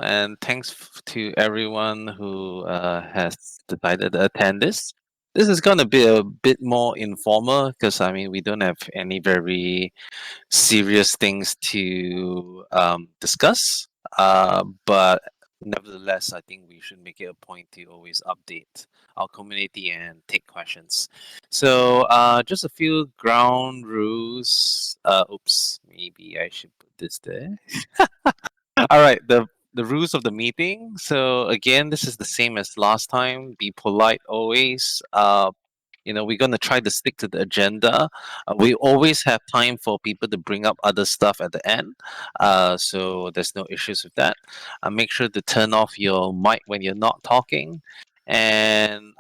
and thanks to everyone who has decided to attend this. This is going to be a bit more informal because we don't have any very serious things to discuss. But nevertheless, I think we should make it a point to always update our community and take questions. So, just a few ground rules. Oops, maybe I should put this there. All right, the rules of the meeting. So again, this is the same as last time. Be polite always. We're gonna try to stick to the agenda. We always have time for people to bring up other stuff at the end. So there's no issues with that. Make sure to turn off your mic when you're not talking. And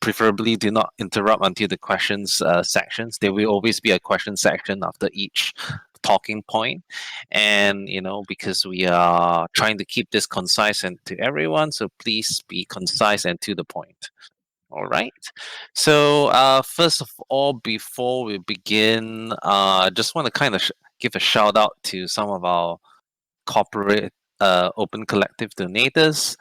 preferably do not interrupt until the questions sections. There will always be a question section after each talking point, and because we are trying to keep this concise and to everyone, so please be concise and to the point. All right. So first of all, before we begin, I just want to kind of give a shout out to some of our corporate Open Collective donators.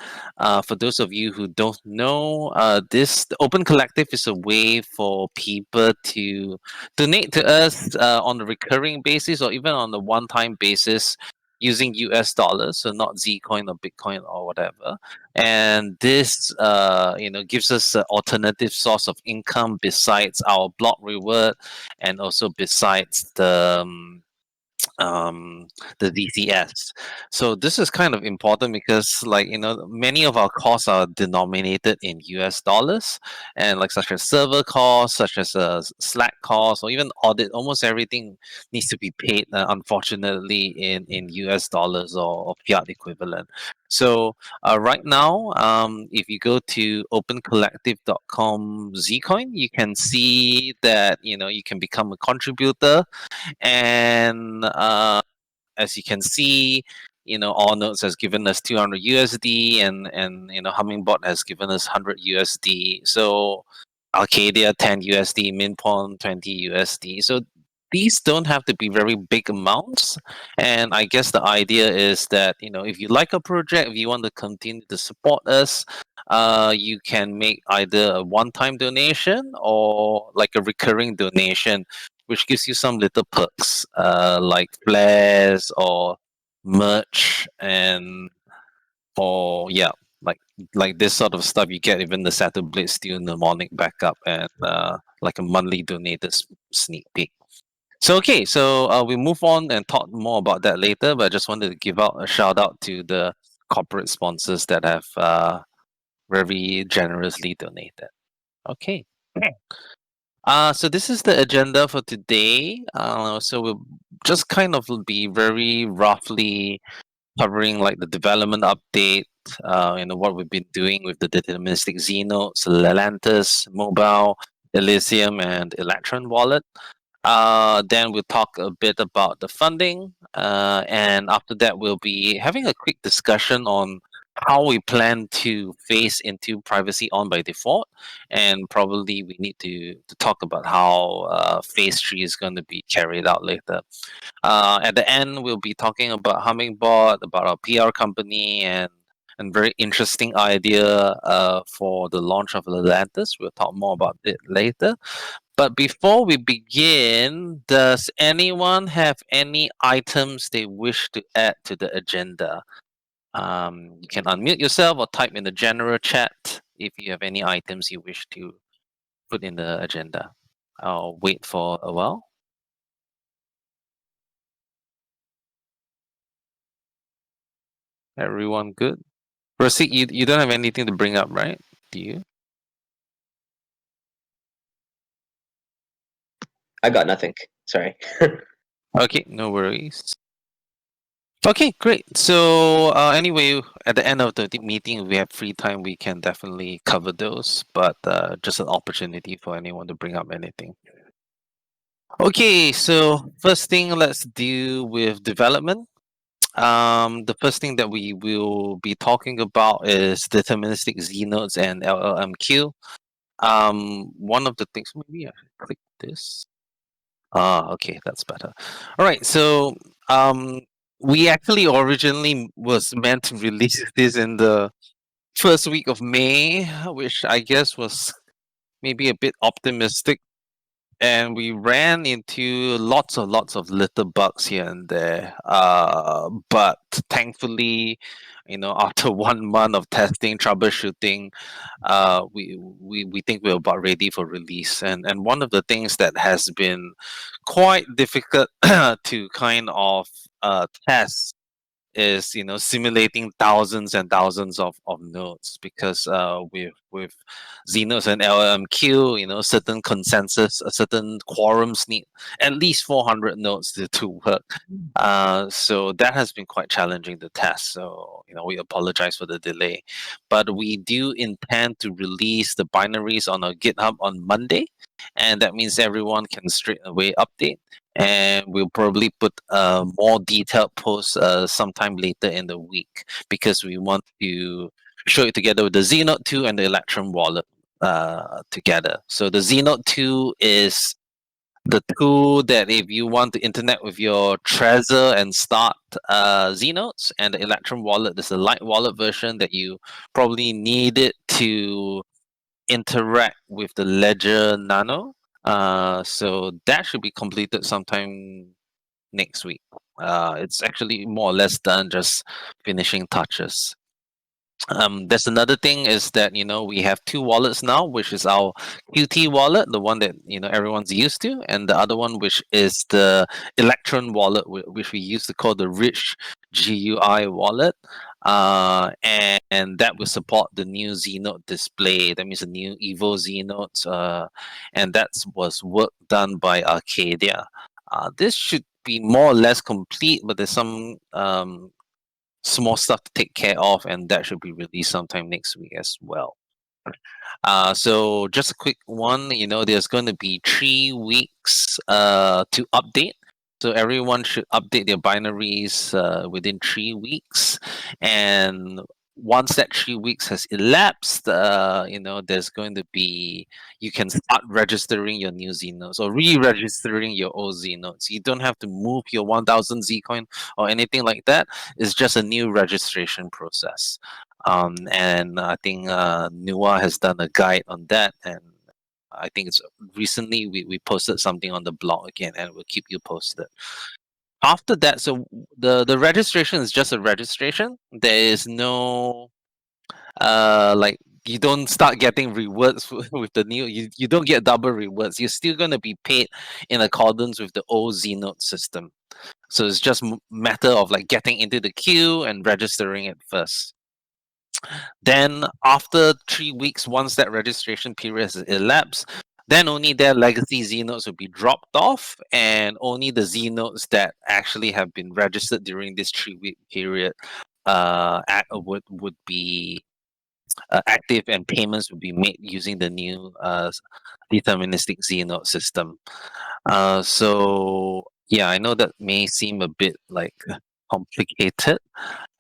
For those of you who don't know, the Open Collective is a way for people to donate to us on a recurring basis or even on a one-time basis using US dollars, so not Zcoin or Bitcoin or whatever. And this, gives us an alternative source of income besides our block reward, and also besides um, the DCS. So this is kind of important because, many of our costs are denominated in US dollars, and such as server costs, such as Slack costs, or even audit. Almost everything needs to be paid, unfortunately, in US dollars or fiat equivalent. So right now, if you go to opencollective.com Zcoin, you can see that you can become a contributor, and as you can see, all nodes has given us 200 USD, and Hummingbot has given us 100 USD. So Arcadia 10 USD, Minpon 20 USD. So these don't have to be very big amounts, and I guess the idea is that if you like a project, if you want to continue to support us, you can make either a one-time donation or like a recurring donation, which gives you some little perks, like flares or merch, and or yeah, like this sort of stuff. You get even the Saturn Blade Steel mnemonic backup, and like a monthly donated sneak peek. So okay, so we move on and talk more about that later. But I just wanted to give out a shout out to the corporate sponsors that have very generously donated. Okay. So this is the agenda for today. So we'll just kind of be very roughly covering like the development update, what we've been doing with the deterministic Znodes, Lelantus, Mobile, Elysium, and Electron Wallet. Then we'll talk a bit about the funding, and after that, we'll be having a quick discussion on how we plan to phase into privacy on by default, and probably we need to talk about how phase 3 is going to be carried out later. At the end, we'll be talking about Hummingbot, about our PR company, and very interesting idea for the launch of Lelantus. We'll talk more about it later. But before we begin, does anyone have any items they wish to add to the agenda? You can unmute yourself or type in the general chat if you have any items you wish to put in the agenda. I'll wait for a while. Everyone good? Rosie, you don't have anything to bring up, right? Do you? I got nothing. Sorry. Okay, no worries. Okay, great. So anyway, at the end of the meeting, if we have free time, we can definitely cover those. But just an opportunity for anyone to bring up anything. Okay, so first thing, let's deal with development. The first thing that we will be talking about is deterministic Znodes and LLMQ. One of the things, maybe I should click this. Okay, that's better. All right, so we actually originally was meant to release this in the first week of May, which I guess was maybe a bit optimistic. And we ran into lots of little bugs here and there. But thankfully, after 1 month of testing, troubleshooting, we think we're about ready for release. And one of the things that has been quite difficult to kind of test is simulating thousands and thousands of nodes, because with Znodes and LLMQ, certain consensus, certain quorums need at least 400 nodes to work. So that has been quite challenging to test. So we apologize for the delay, but we do intend to release the binaries on our GitHub on Monday, and that means everyone can straight away update. And we'll probably put a more detailed post sometime later in the week, because we want to show it together with the Znode 2 and the Electrum wallet together. So the Znode 2 is the tool that if you want to internet with your Trezor and start Znodes, and the Electrum wallet is the light wallet version that you probably need it to interact with the Ledger Nano. So that should be completed sometime next week. It's actually more or less done, just finishing touches. There's another thing is that we have two wallets now, which is our QT wallet, the one that everyone's used to, and the other one, which is the Electron wallet, which we used to call the Rich GUI wallet. And that will support the new Znode display. That means the new Evo Znodes, and that was work done by Arcadia. This should be more or less complete, but there's some small stuff to take care of, and that should be released sometime next week as well. So just a quick one, there's going to be 3 weeks to update. So everyone should update their binaries within 3 weeks. And once that 3 weeks has elapsed, there's going to be, you can start registering your new Znodes or re-registering your old Znodes. You don't have to move your 1000 Zcoin or anything like that. It's just a new registration process. And I think Nua has done a guide on that, and I think it's recently we posted something on the blog again, and we'll keep you posted. After that, so the registration is just a registration. There is no like, you don't start getting rewards with the new, you don't get double rewards. You're still going to be paid in accordance with the old Znode system. So it's just matter of like getting into the queue and registering it first. Then after 3 weeks, once that registration period has elapsed, then only their legacy Znodes will be dropped off, and only the Znodes that actually have been registered during this 3-week period would be active, and payments would be made using the new deterministic Znode system. So yeah, I know that may seem a bit like complicated,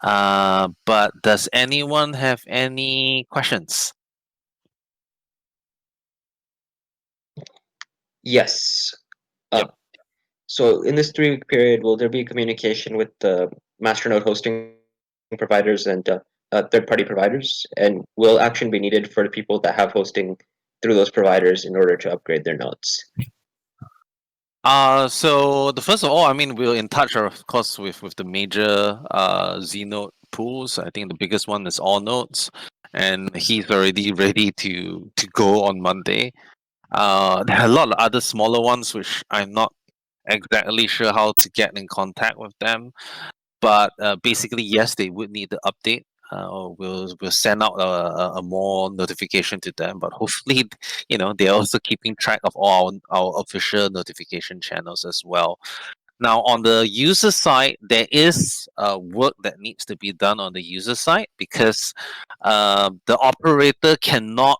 but does anyone have any questions? Yes. Yep. So in this 3-week period, will there be communication with the masternode hosting providers and third-party providers? And will action be needed for the people that have hosting through those providers in order to upgrade their nodes? So the first of all, I mean, we're in touch, of course, with the major Znode pools. I think the biggest one is All Nodes, and he's already ready to go on Monday. There are a lot of other smaller ones which I'm not exactly sure how to get in contact with them, but basically, yes, they would need the update. We'll send out a more notification to them, but hopefully, they're also keeping track of all our official notification channels as well. Now, on the user side, there is work that needs to be done on the user side, because the operator cannot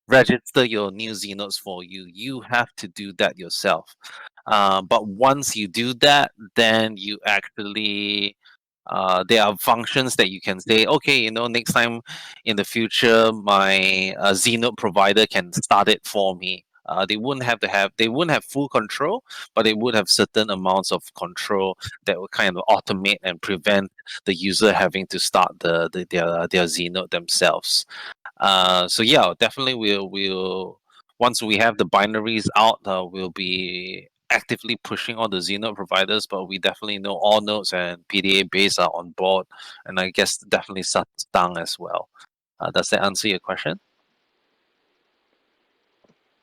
register your new Znodes for you. You have to do that yourself. But once you do that, then you actually there are functions that you can say, okay, next time in the future, my Znode provider can start it for me. They wouldn't have full control, but they would have certain amounts of control that would kind of automate and prevent the user having to start their Znode themselves. So yeah, definitely we'll once we have the binaries out, we'll be actively pushing all the Znode providers. But we definitely know all nodes and PDA base are on board, and I guess definitely Stang as well. Does that answer your question?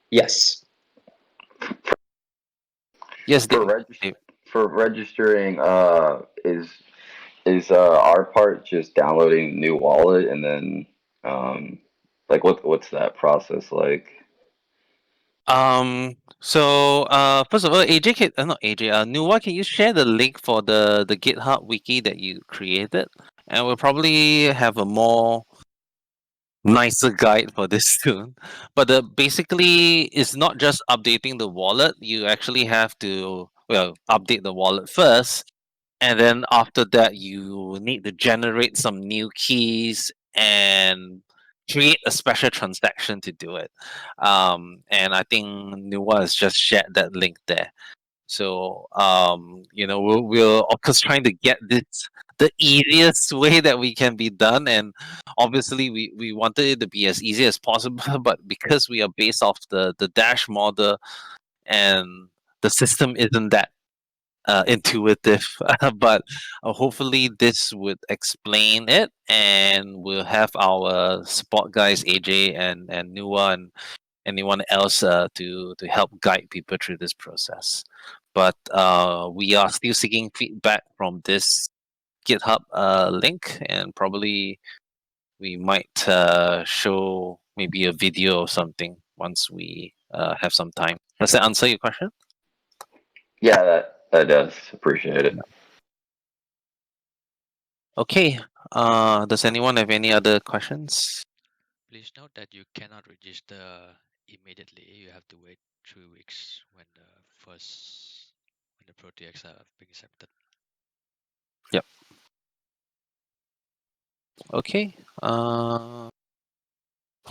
Yes. Yes, For Dave. for registering, is our part just downloading new wallet and then like what's that process like? First of all, AJ, not AJ, Nuwa, can you share the link for the GitHub wiki that you created? And we'll probably have a more nicer guide for this soon. But basically, it's not just updating the wallet. You actually have to, well, update the wallet first, and then after that, you need to generate some new keys and create a special transaction to do it. And I think Nuwa has just shared that link there. So we're of course trying to get this the easiest way that we can be done, and obviously we wanted it to be as easy as possible. But because we are based off the Dash model, and the system isn't that intuitive, but hopefully this would explain it, and we'll have our support guys AJ and Nuwa and anyone else to help guide people through this process. But we are still seeking feedback from this GitHub link, and probably we might show maybe a video or something once we have some time. Does that answer your question? Yeah, that does. Appreciate it. Okay. Does anyone have any other questions? Please note that you cannot register immediately. You have to wait 3 weeks when the projects are being accepted. Yep. Okay.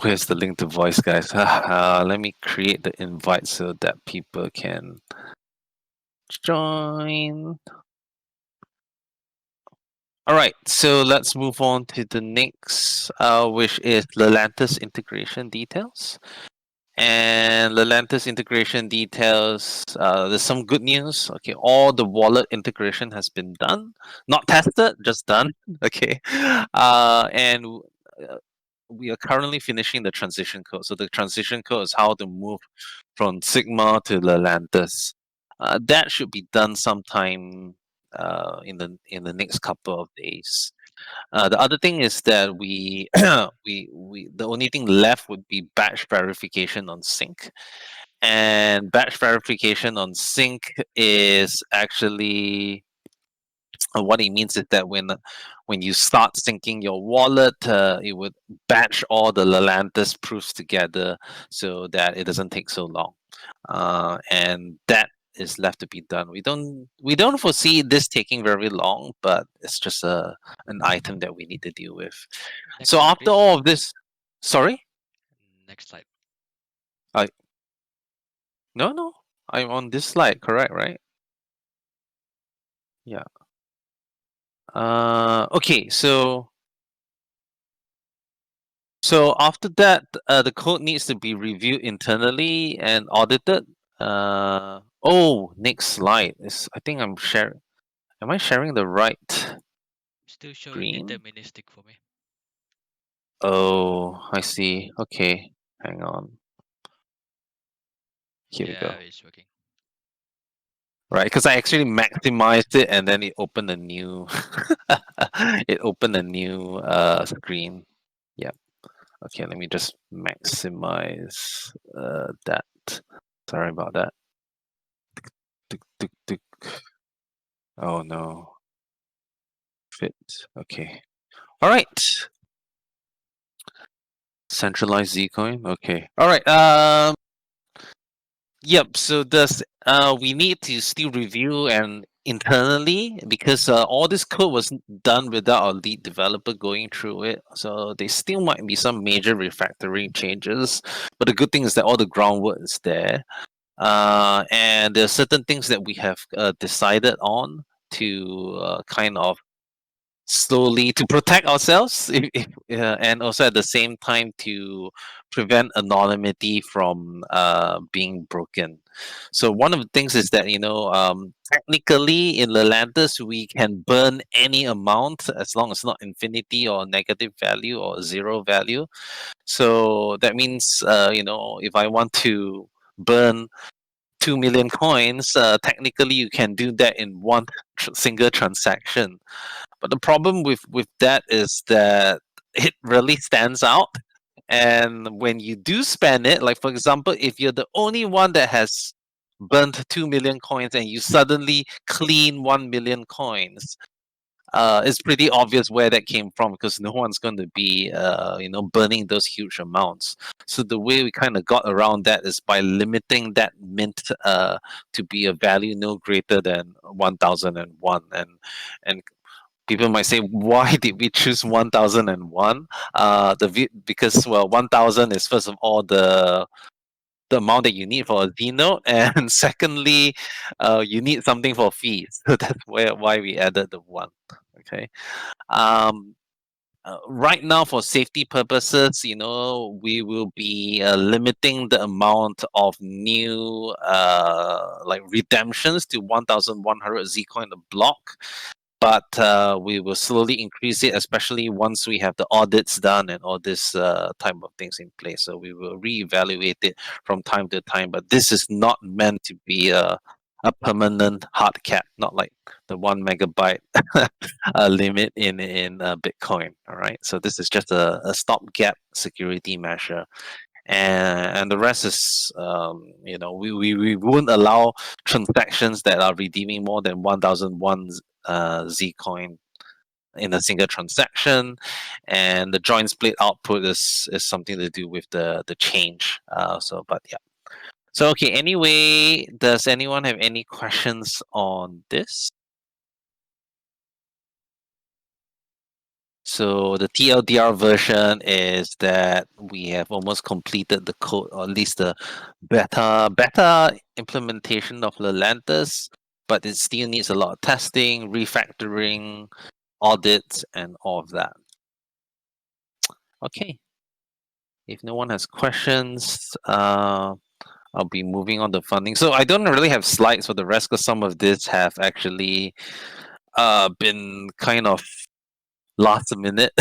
Where's the link to voice, guys? Let me create the invite so that people can join. All right, so let's move on to the next, which is Lelantus integration details. And Lelantus integration details, there's some good news. Okay, all the wallet integration has been done, not tested, just done. Okay, and we are currently finishing the transition code. So the transition code is how to move from Sigma to Lelantus. That should be done sometime in the next couple of days. The other thing is that we the only thing left would be batch verification on sync, and batch verification on sync is actually what it means is that when you start syncing your wallet, it would batch all the Lelantus proofs together so that it doesn't take so long, and that is left to be done. We don't foresee this taking very long, but it's just an item that we need to deal with. Next So slide, after please. all of this, sorry, Next slide. no, I'm on this slide, correct, right? Yeah. Okay, so after that, the code needs to be reviewed internally and audited. Next slide is. I think I'm sharing. Am I sharing the right Still showing screen? deterministic for me. Oh, I see. Okay, hang on. Here we Yeah, go. it's working. Right, because I actually maximized it and then it opened a new. It opened a new screen. Yeah. Okay, let me just maximize that. Sorry about that. Tuk, tuk, tuk. Oh no. Fit. Okay. All right. Centralized Zcoin. Okay. All right. Yep. So does we need to still review and internally, because all this code was done without our lead developer going through it. So there still might be some major refactoring changes, but the good thing is that all the groundwork is there. And there are certain things that we have decided on to kind of slowly to protect ourselves, and also at the same time to prevent anonymity from being broken. So one of the things is that technically in Lelantus we can burn any amount as long as it's not infinity or negative value or zero value. So that means if I want to burn 2 million coins, technically you can do that in one single transaction. But the problem with that is that it really stands out. And when you do spend it, like for example, if you're the only one that has burnt 2 million coins and you suddenly clean 1 million coins, it's pretty obvious where that came from, because no one's going to be burning those huge amounts. So the way we kind of got around that is by limiting that mint to be a value no greater than 1001. And people might say, why did we choose 1001? Because, well, 1000 is first of all the amount that you need for a Znode, and secondly, you need something for fees. So that's why we added the one. Okay. Um, right now, for safety purposes, we will be limiting the amount of new like redemptions to 1,100 Zcoin a block. But we will slowly increase it, especially once we have the audits done and all this type of things in place. So we will reevaluate it from time to time. But this is not meant to be a permanent hard cap, not like the 1 megabyte limit in Bitcoin. All right. So this is just a stopgap security measure. And the rest is, we won't allow transactions that are redeeming more than 1001 Zcoin in a single transaction, and the joint split output is something to do with the change. But yeah. So okay. Anyway, does anyone have any questions on this? So the TLDR version is that we have almost completed the code, or at least the beta implementation of Lelantus, but it still needs a lot of testing, refactoring, audits, and all of that. Okay. If no one has questions, I'll be moving on to funding. So I don't really have slides for the rest, because some of this have actually been kind of last minute.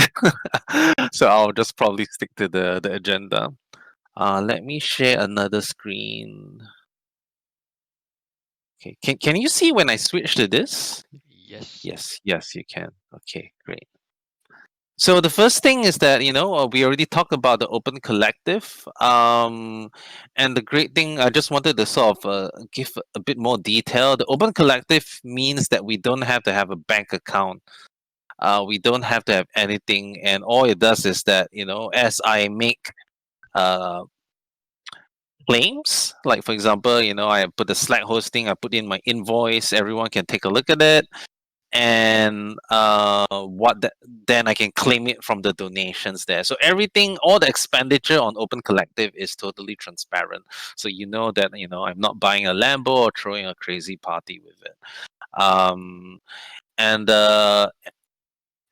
So I'll just probably stick to the agenda. Let me share another screen. Okay, can you see when I switch to this? Yes. Yes, you can. Okay, great. So the first thing is that we already talked about the open collective, and the great thing, I just wanted to sort of give a bit more detail. The open collective means that we don't have to have a bank account. We don't have to have anything, and all it does is that as I make claims, like for example, I put the Slack hosting, I put in my invoice, everyone can take a look at it, and then I can claim it from the donations there. So everything, all the expenditure on Open Collective is totally transparent. So you know that I'm not buying a Lambo or throwing a crazy party with it. Um, and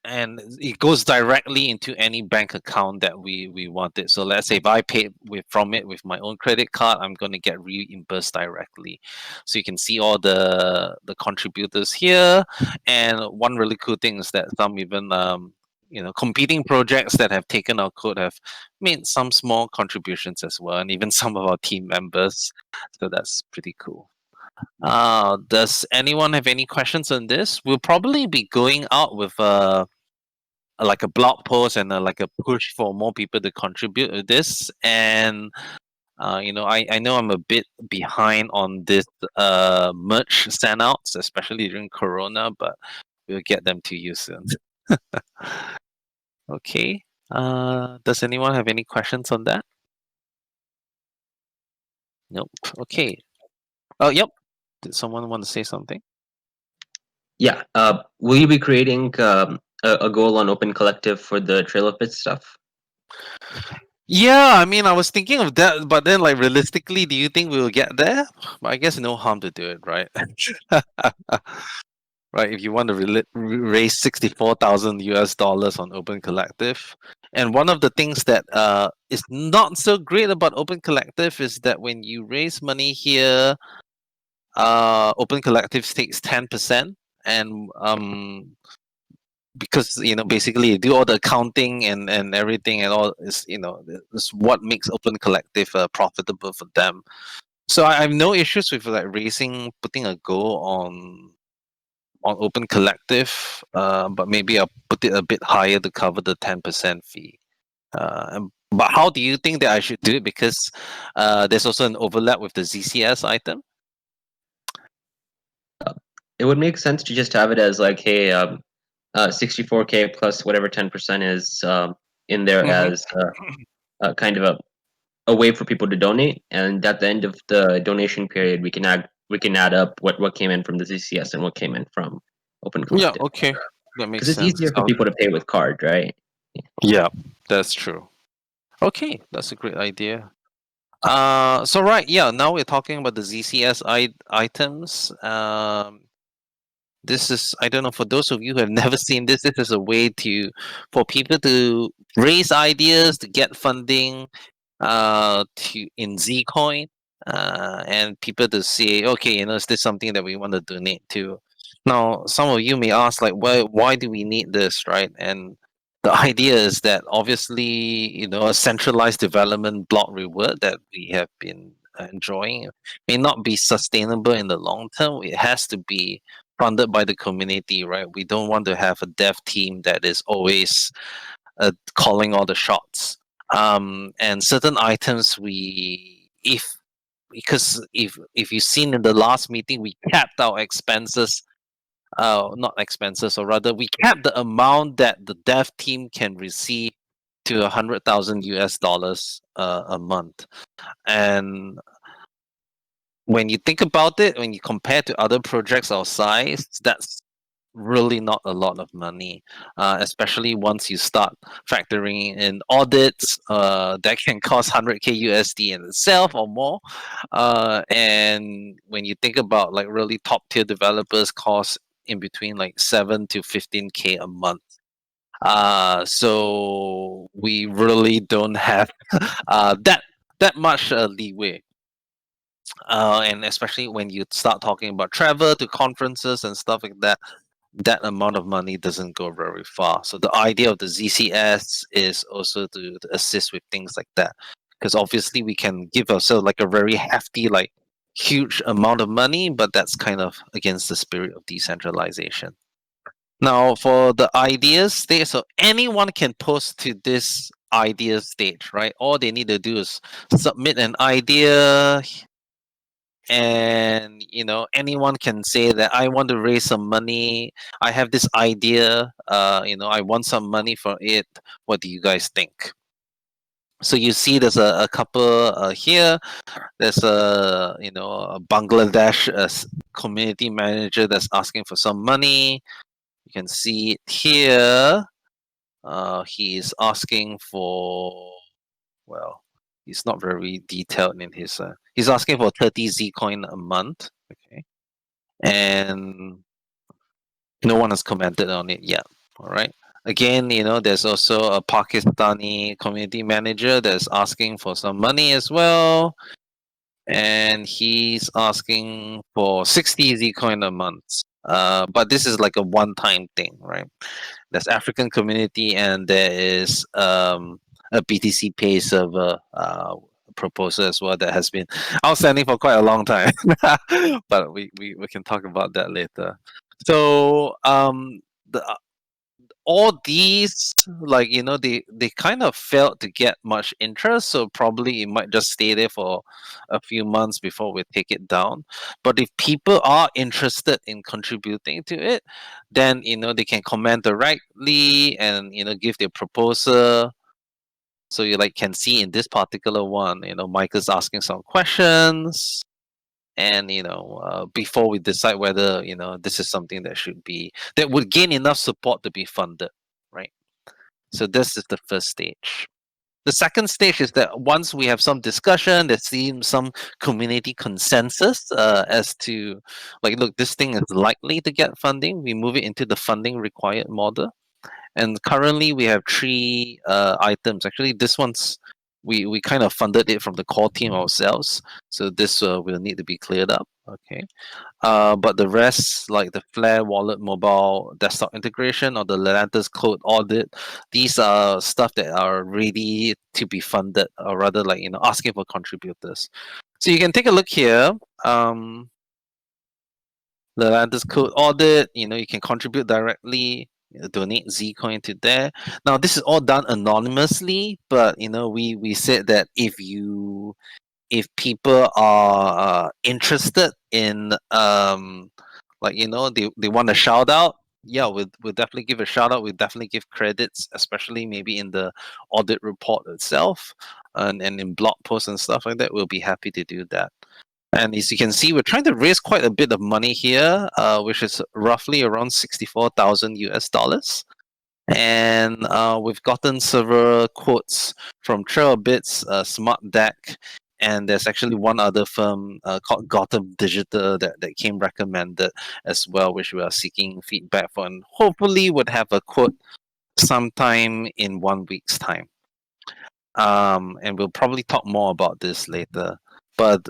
and it goes directly into any bank account that we want it. So let's say if I pay from it with my own credit card, I'm going to get reimbursed directly. So you can see all the contributors here. And one really cool thing is that some even competing projects that have taken our code have made some small contributions as well, and even some of our team members. So that's pretty cool. Does anyone have any questions on this? We'll probably be going out with like a blog post and like a push for more people to contribute to this. And I know I'm a bit behind on this merch sendouts, especially during Corona, but we'll get them to you soon. Okay. Does anyone have any questions on that? Nope. Okay. Oh, yep. Did someone want to say something? Yeah. Will you be creating a goal on Open Collective for the Trail of Bits stuff? Yeah, I mean, I was thinking of that, but then, like, realistically, do you think we'll get there? I guess no harm to do it, right? Right, if you want to raise $64,000 on Open Collective. And one of the things that is not so great about Open Collective is that when you raise money here, Open Collective takes 10%, and because basically you do all the accounting and everything and all is is what makes Open Collective profitable for them. So I have no issues with like putting a goal on Open Collective, but maybe I'll put it a bit higher to cover the 10% fee. But how do you think that I should do it? Because there's also an overlap with the ZCS item. It would make sense to just have it as like, hey, 64K plus whatever 10% is in there Mhm. as kind of a way for people to donate, and at the end of the donation period, we can add up what came in from the ZCS and what came in from Open Yeah, Collective, okay. That makes because it's sense. easier for people to pay with card, right? Yeah, that's true. Okay, that's a great idea. So right, yeah, now we're talking about the ZCS items. This is, I don't know, for those of you who have never seen this, this is a way for people to raise ideas, to get funding, to in Zcoin, and people to say, okay, is this something that we want to donate to? Now, some of you may ask, like, why do we need this, right? And the idea is that obviously, a centralized development block reward that we have been enjoying may not be sustainable in the long term. It has to be funded by the community, right? We don't want to have a dev team that is always calling all the shots. And certain items because if you've seen in the last meeting, we capped our expenses, not expenses, or rather, we capped the amount that the dev team can receive to $100,000 a month. And when you think about it, when you compare to other projects our size, that's really not a lot of money, especially once you start factoring in audits that can cost 100K USD in itself or more. And when you think about like really top tier developers cost in between like 7 to 15K a month. So we really don't have that much leeway. And especially when you start talking about travel to conferences and stuff like that, that amount of money doesn't go very far. So the idea of the ZCS is also to assist with things like that. Because obviously we can give ourselves like a very hefty, like huge amount of money, but that's kind of against the spirit of decentralization. Now for the ideas stage, so anyone can post to this idea stage, right? All they need to do is submit an idea, and anyone can say that I want to raise some money, I have this idea, I want some money for it, what do you guys think? So you see there's a couple here. There's a Bangladesh community manager that's asking for some money. You can see it here. He's asking for, well, he's not very detailed in his. He's asking for 30 Zcoin a month. Okay, and no one has commented on it yet. All right. Again, there's also a Pakistani community manager that's asking for some money as well, and he's asking for 60 Zcoin a month. But this is like a one-time thing, right? There's African community, and there is a BTC Pay server proposal as well that has been outstanding for quite a long time. But we can talk about that later. So the all these, like, they kind of failed to get much interest, so probably it might just stay there for a few months before we take it down. But if people are interested in contributing to it, then they can comment directly and give their proposal. So you like can see in this particular one, Mike is asking some questions, and before we decide whether this is something that would gain enough support to be funded, right? So this is the first stage. The second stage is that once we have some discussion, there seems some community consensus as to, like, look, this thing is likely to get funding. We move it into the funding required model. And currently we have 3 items. Actually, this one's, we kind of funded it from the core team ourselves. So this will need to be cleared up. Okay. But the rest, like the Flare Wallet mobile desktop integration or the Lelantus code audit, these are stuff that are ready to be funded, or rather, like, asking for contributors. So you can take a look here. Lelantus code audit, you can contribute directly, donate Zcoin to there. Now, this is all done anonymously, but we said that if people are interested in they want a shout out, yeah, we'll definitely give a shout out. We'll definitely give credits, especially maybe in the audit report itself, and in blog posts and stuff like that. We'll be happy to do that. And as you can see, we're trying to raise quite a bit of money here, which is roughly around 64,000 US dollars. And we've gotten several quotes from Trailbits, Smart Deck, and there's actually one other firm called Gotham Digital that came recommended as well, which we are seeking feedback for, and hopefully would have a quote sometime in 1 week's time. And we'll probably talk more about this later. But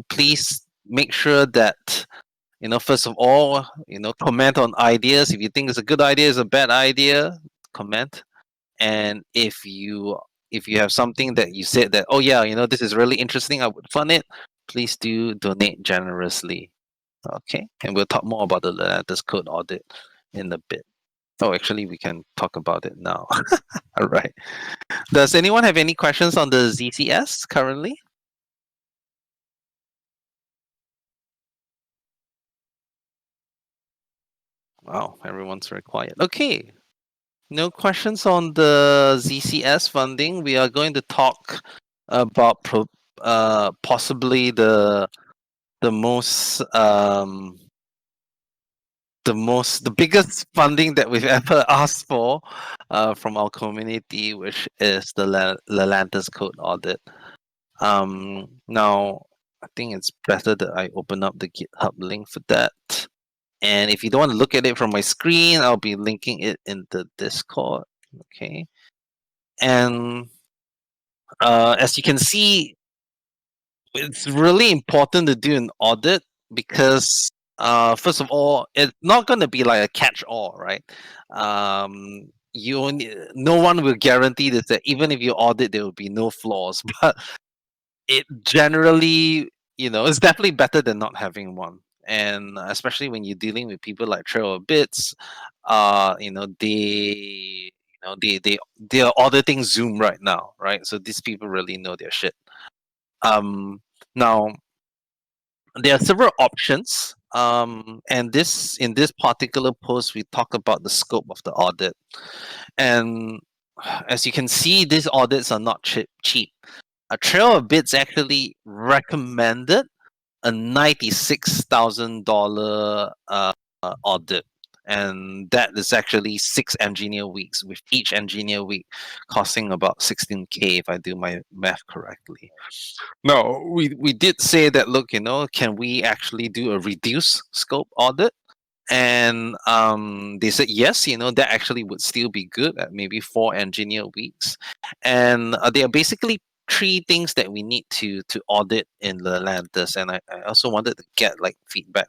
please make sure that first of all, comment on ideas. If you think it's a good idea, it's a bad idea, comment. And if you have something that you said that, oh yeah, this is really interesting, I would fund it, please do donate generously. Okay, and we'll talk more about the Lelantus code audit in a bit. Oh, actually, we can talk about it now. All right. Does anyone have any questions on the ZCS currently? Wow, everyone's very quiet. Okay. No questions on the ZCS funding. We are going to talk about possibly the biggest funding that we've ever asked for from our community, which is the Lelantus code audit. Now, I think it's better that I open up the GitHub link for that. And if you don't want to look at it from my screen, I'll be linking it in the Discord. Okay. And as you can see, it's really important to do an audit because, first of all, it's not going to be like a catch-all, right? No one will guarantee this, that even if you audit, there will be no flaws. But it generally, it's definitely better than not having one. And especially when you're dealing with people like Trailbits, they are auditing Zoom right now, right? So these people really know their shit. Now there are several options. And in this particular post, we talk about the scope of the audit. And as you can see, these audits are not cheap. A Trailbits actually recommended a $96,000 audit, and that is actually 6 engineer weeks, with each engineer week costing about 16K, if I do my math correctly. No, we did say that, look, can we actually do a reduced scope audit? And they said yes, that actually would still be good at maybe 4 engineer weeks. And they are basically 3 things that we need to audit in Lelantus. And I also wanted to get like feedback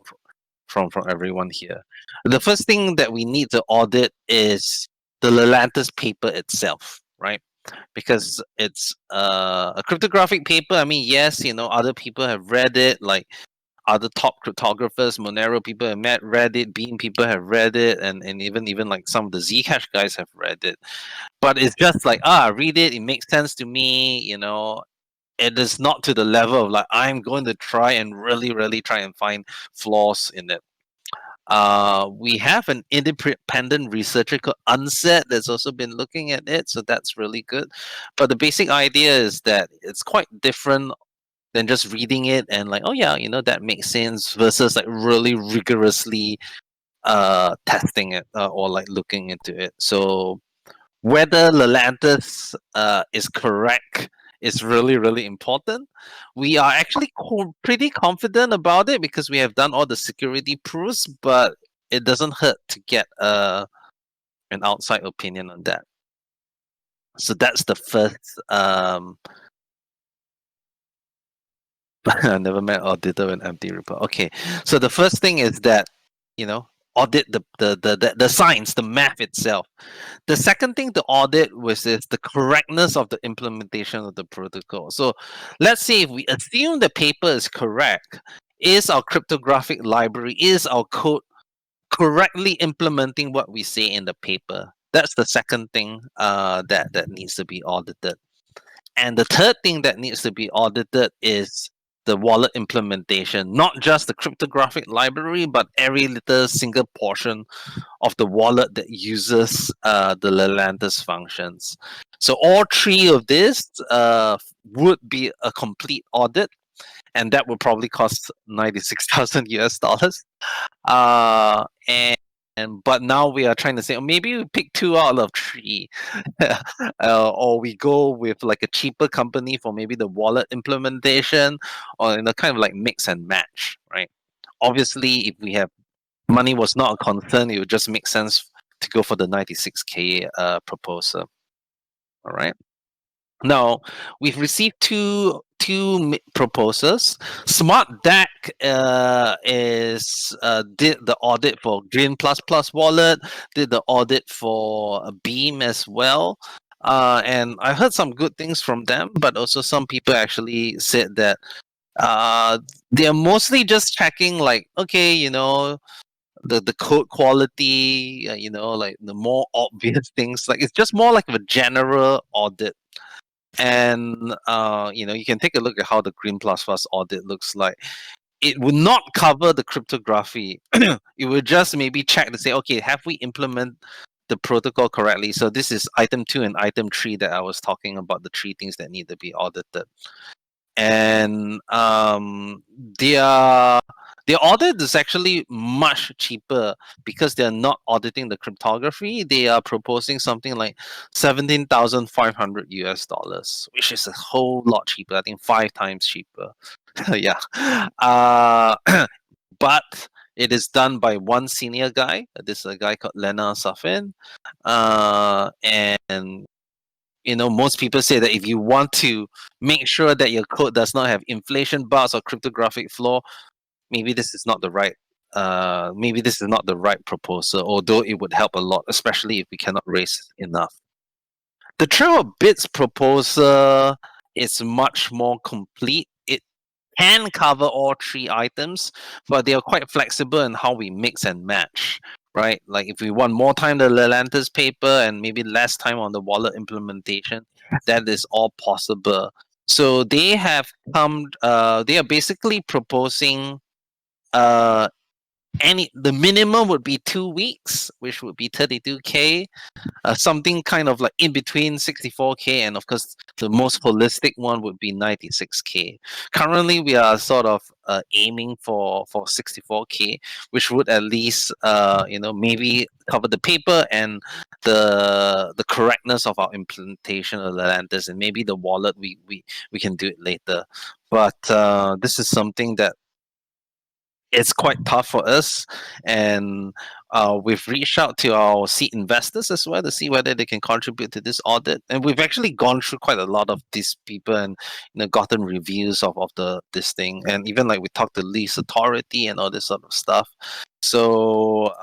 from everyone here. The first thing that we need to audit is the Lelantus paper itself, right? Because it's a cryptographic paper. I mean, yes, other people have read it, like other top cryptographers, Monero people have read it, Beam people have read it, and even like some of the Zcash guys have read it. But it's just like, read it, it makes sense to me, It is not to the level of like, I'm going to try and really, really try and find flaws in it. We have an independent researcher called Unset that's also been looking at it, so that's really good. But the basic idea is that it's quite different than just reading it and like, oh yeah, that makes sense, versus like really rigorously testing it, or like looking into it. So whether Lelantus is correct is really, really important. We are actually pretty confident about it because we have done all the security proofs, but it doesn't hurt to get an outside opinion on that. So that's the first. I never met auditor with empty report. Okay, so the first thing is that audit the science, the math itself. The second thing to audit was is the correctness of the implementation of the protocol. So let's say if we assume the paper is correct, is our cryptographic library, is our code correctly implementing what we say in the paper? That's the second thing that needs to be audited. And the third thing that needs to be audited is the wallet implementation, not just the cryptographic library, but every little single portion of the wallet that uses the Lelantus functions. So all three of this would be a complete audit, and that would probably cost 96,000 US dollars. And but now we are trying to say, oh, maybe we pick 2 out of 3, or we go with like a cheaper company for maybe the wallet implementation, or kind of like mix and match, right? Obviously, if we have money was not a concern, it would just make sense to go for the 96K proposal. All right. Now we've received two proposals. Smart DAC did the audit for Green Plus Plus wallet, did the audit for Beam as well. And I heard some good things from them, but also some people actually said that they're mostly just checking, like, okay, the code quality, like the more obvious things. Like it's just more like a general audit. And you can take a look at how the Green Plus Plus audit looks like. It would not cover the cryptography. It would just maybe check to say, okay, have we implement the protocol correctly? So this is item 2 and item 3 that I was talking about, the 3 things that need to be audited. And their audit is actually much cheaper because they're not auditing the cryptography. They are proposing something like 17,500 US dollars, which is a whole lot cheaper. I think 5 times cheaper. Yeah. But it is done by one senior guy. This is a guy called Lelantus Privacy. And most people say that if you want to make sure that your code does not have inflation bars or cryptographic flaw, maybe this is not the right proposal, although it would help a lot, especially if we cannot raise enough. The Trail of Bits proposal is much more complete. It can cover all 3 items, but they are quite flexible in how we mix and match, right? Like if we want more time the Lelantus paper and maybe less time on the wallet implementation, that is all possible. So they have they are basically proposing the minimum would be 2 weeks, which would be 32K. Something kind of like in between 64K, and of course the most holistic one would be 96K. Currently we are sort of aiming for 64K, which would at least maybe cover the paper and the correctness of our implementation of Lelantus, and maybe the wallet we can do it later. But this is something that it's quite tough for us, and we've reached out to our seed investors as well to see whether they can contribute to this audit. And we've actually gone through quite a lot of these people and gotten reviews of this thing, and even like we talked to Lease Authority and all this sort of stuff. So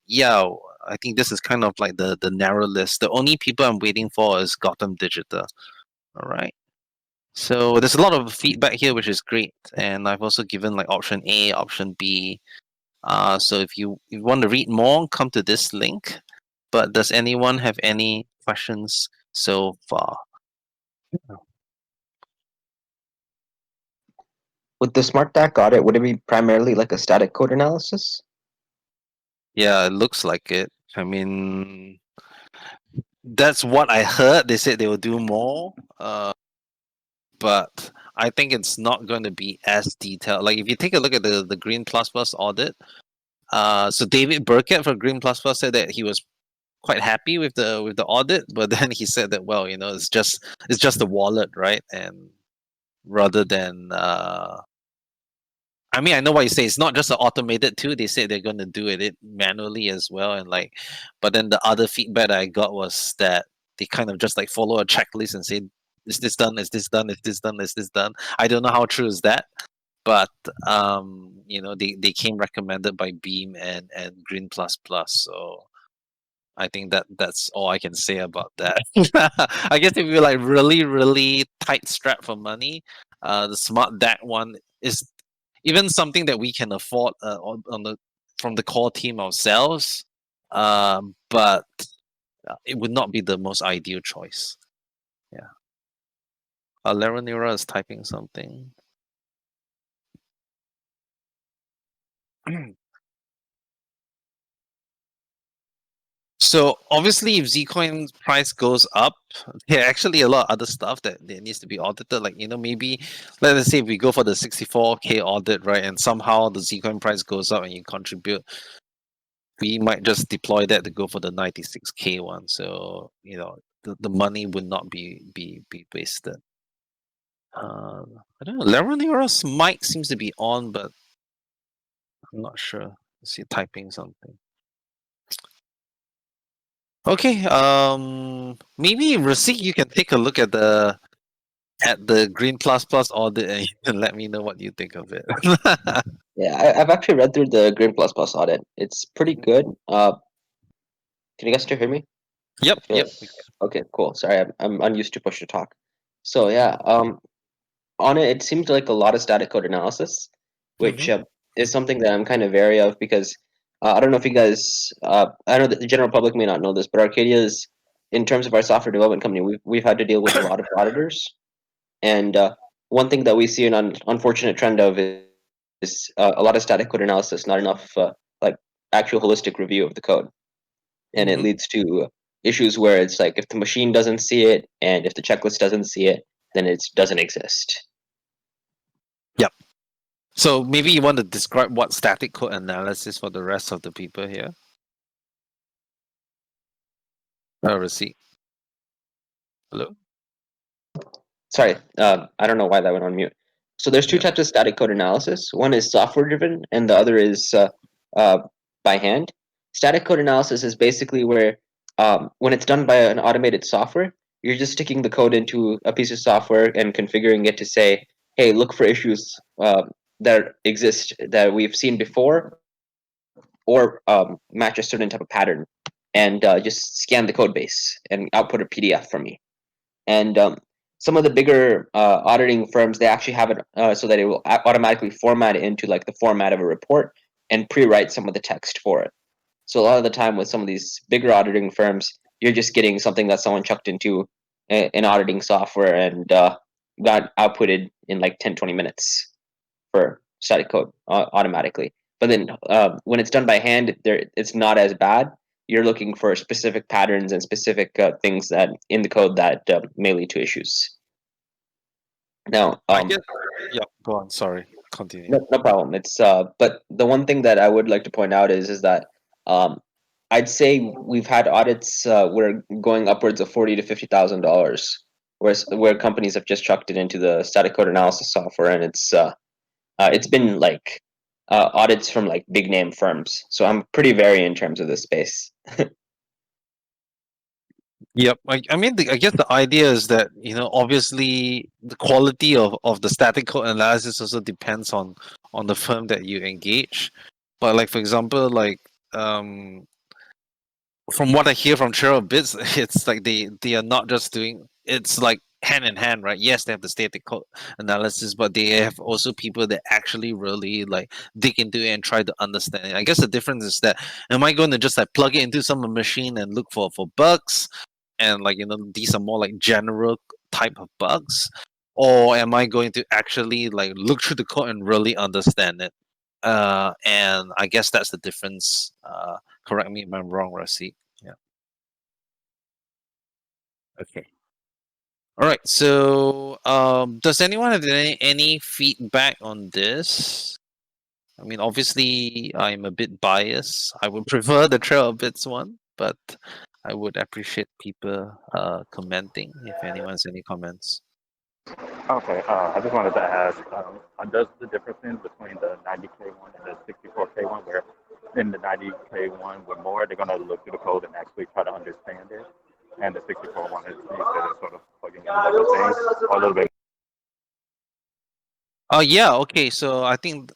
yeah, I think this is kind of like the narrow list. The only people I'm waiting for is Gotham Digital. All right. So there's a lot of feedback here, which is great, and I've also given like option A, option B. So if you want to read more, come to this link. But does anyone have any questions so far? With the smart DAC audit, would it be primarily like a static code analysis? Yeah, it looks like it. I mean, that's what I heard. They said they will do more, but I think it's not going to be as detailed. Like if you take a look at the Green Plus Plus audit, so David Burkett for Green Plus Plus said that he was quite happy with the audit, but then he said that, well, it's just the wallet, right? And rather than I mean, I know what you say. It's not just an automated tool. They say they're going to do it manually as well, and like, but then the other feedback I got was that they kind of just like follow a checklist and say, "Is this done? Is this done? Is this done? Is this done?" I don't know how true is that, but they came recommended by Beam and Green Plus Plus, so I think that's all I can say about that. I guess if you're like really really tight strapped for money, the Smart DAC one is even something that we can afford on the from the core team ourselves, but it would not be the most ideal choice. Yeah. Leronira is typing something. So obviously, if Zcoin's price goes up, there are actually a lot of other stuff that needs to be audited. Like maybe let's say if we go for the 64K audit, right, and somehow the Zcoin price goes up and you contribute, we might just deploy that to go for the 96K one. So the money would not be wasted. I don't know. Leronira's mic seems to be on, but I'm not sure. Is he typing something? Okay. Maybe Rasik, you can take a look at the Green Plus Plus audit and you can let me know what you think of it. Yeah, I've actually read through the Green Plus Plus audit. It's pretty good. Can you guys still hear me? Yep. I feel Yep. like- Okay, cool. Sorry, I'm unused to push to talk. So yeah, on it seems like a lot of static code analysis, which is something that I'm kind of wary of because I don't know if you guys, I know that the general public may not know this, but Arcadia is, in terms of our software development company, we've had to deal with a lot of auditors, and one thing that we see an unfortunate trend of is a lot of static code analysis, not enough like actual holistic review of the code, and it leads to issues where it's like if the machine doesn't see it and if the checklist doesn't see it, then it doesn't exist. Yep. So maybe you want to describe what static code analysis for the rest of the people here. Rasik. Hello. Sorry, I don't know why that went on mute. So there's two Yeah. types of static code analysis. One is software driven, and the other is by hand. Static code analysis is basically where when it's done by an automated software, you're just sticking the code into a piece of software and configuring it to say, "Hey, look for issues that exist that we've seen before, or match a certain type of pattern," and just scan the code base and output a PDF for me. And some of the bigger auditing firms, they actually have it so that it will automatically format it into like the format of a report and pre-write some of the text for it. So a lot of the time with some of these bigger auditing firms, you're just getting something that someone chucked into an auditing software and got outputted in like 10-20 minutes for static code automatically. But then when it's done by hand, it's not as bad. You're looking for specific patterns and specific things that in the code that may lead to issues. Now, I guess. Yeah. Go on. Sorry. Continue. no problem. It's but the one thing that I would like to point out is that I'd say we've had audits where going upwards of $40,000 to $50,000, where companies have just chucked it into the static code analysis software, and it's been like audits from like big name firms. So I'm pretty wary in terms of this space. Yep. I mean, I guess the idea is that obviously the quality of the static code analysis also depends on the firm that you engage. But like for example, like from what I hear from Cheryl Bits, it's like they are not just doing. It's like hand in hand, right? Yes, they have the static code analysis, but they have also people that actually really like dig into it and try to understand it. I guess the difference is that am I going to just like plug it into some machine and look for bugs, and like these are more like general type of bugs, or am I going to actually like look through the code and really understand it? And I guess that's the difference. Correct me if I'm wrong, Rasi. Yeah. Okay. All right. So, does anyone have any feedback on this? I mean, obviously, I'm a bit biased. I would prefer the Trail of Bits one, but I would appreciate people commenting if anyone has any comments. Okay, I just wanted to ask, does the difference in between the 90K one and the 64K one, where in the 90K one with more, they're going to look through the code and actually try to understand it, and the 64 one is instead of sort of plugging in other things, or a little bit. Oh yeah, okay. So I think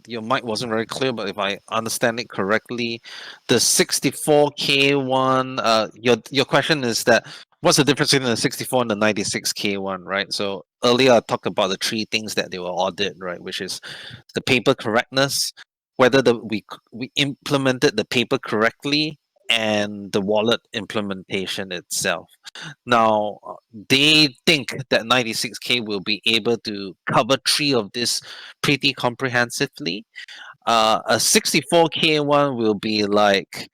your mic wasn't very clear, but if I understand it correctly, the 64K one, your question is that what's the difference between the 64 and the 96K one, right? So earlier I talked about the three things that they will audit, right? Which is the paper correctness, whether we implemented the paper correctly, and the wallet implementation itself. Now, they think that 96K will be able to cover three of this pretty comprehensively. A 64K one will be like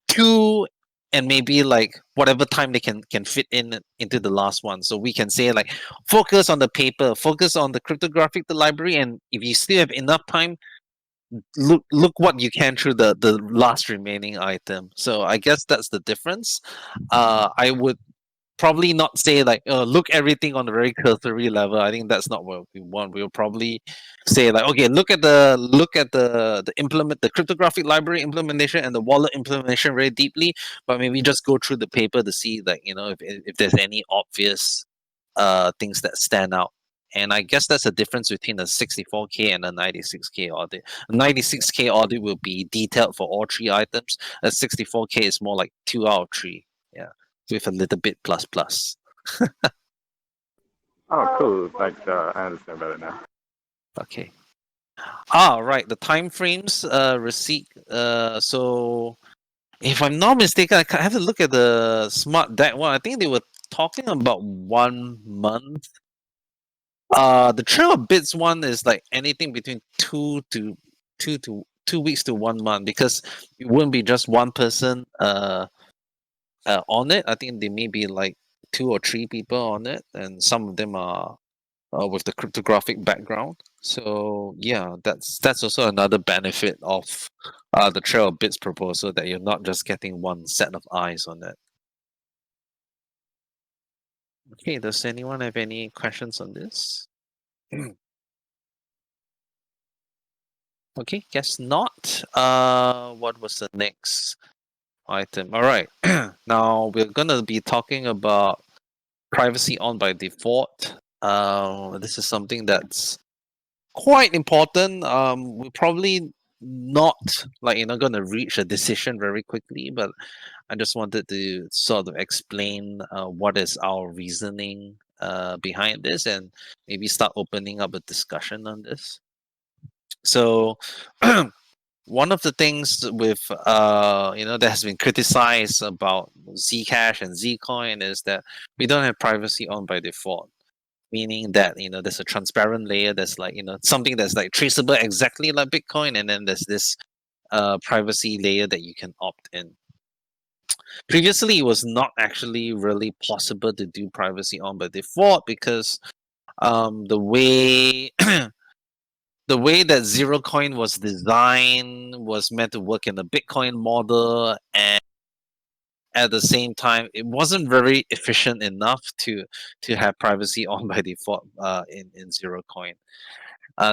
two and maybe like whatever time they can fit into the last one. So we can say like focus on the paper, focus on the cryptographic the library, and if you still have enough time, look what you can through the last remaining item. So I guess that's the difference. I would probably not say like look everything on a very cursory level. I think that's not what we want. We'll probably say like okay, look at the implement the cryptographic library implementation and the wallet implementation very deeply, but maybe just go through the paper to see like if there's any obvious things that stand out. And I guess that's the difference between a 64K and a 96K audit. A 96K audit will be detailed for all three items. A 64K is more like 2 out of 3. Yeah, with a little bit plus plus. Oh, cool. Like, I understand better now. Okay. Right. The time frames, receipt. So if I'm not mistaken, I have to look at the smart deck one. I think they were talking about 1 month. The Trail of Bits one is like anything between 2 weeks to 1 month, because it wouldn't be just one person on it. I think there may be like 2 or 3 people on it, and some of them are with the cryptographic background. So yeah, that's also another benefit of the Trail of Bits proposal, that you're not just getting one set of eyes on it. Okay, does anyone have any questions on this? Okay, guess not. What was the next item? All right, now we're gonna be talking about privacy on by default. This is something that's quite important. We're probably not gonna reach a decision very quickly, but I just wanted to sort of explain what is our reasoning behind this, and maybe start opening up a discussion on this. So one of the things with that has been criticized about Zcash and Zcoin is that we don't have privacy on by default, meaning that there's a transparent layer that's like something that's like traceable exactly like Bitcoin, and then there's this privacy layer that you can opt in. Previously, it was not actually really possible to do privacy on by default, because the way the way that zero coin was designed was meant to work in the Bitcoin model, and at the same time it wasn't very efficient enough to have privacy on by default in zero coin.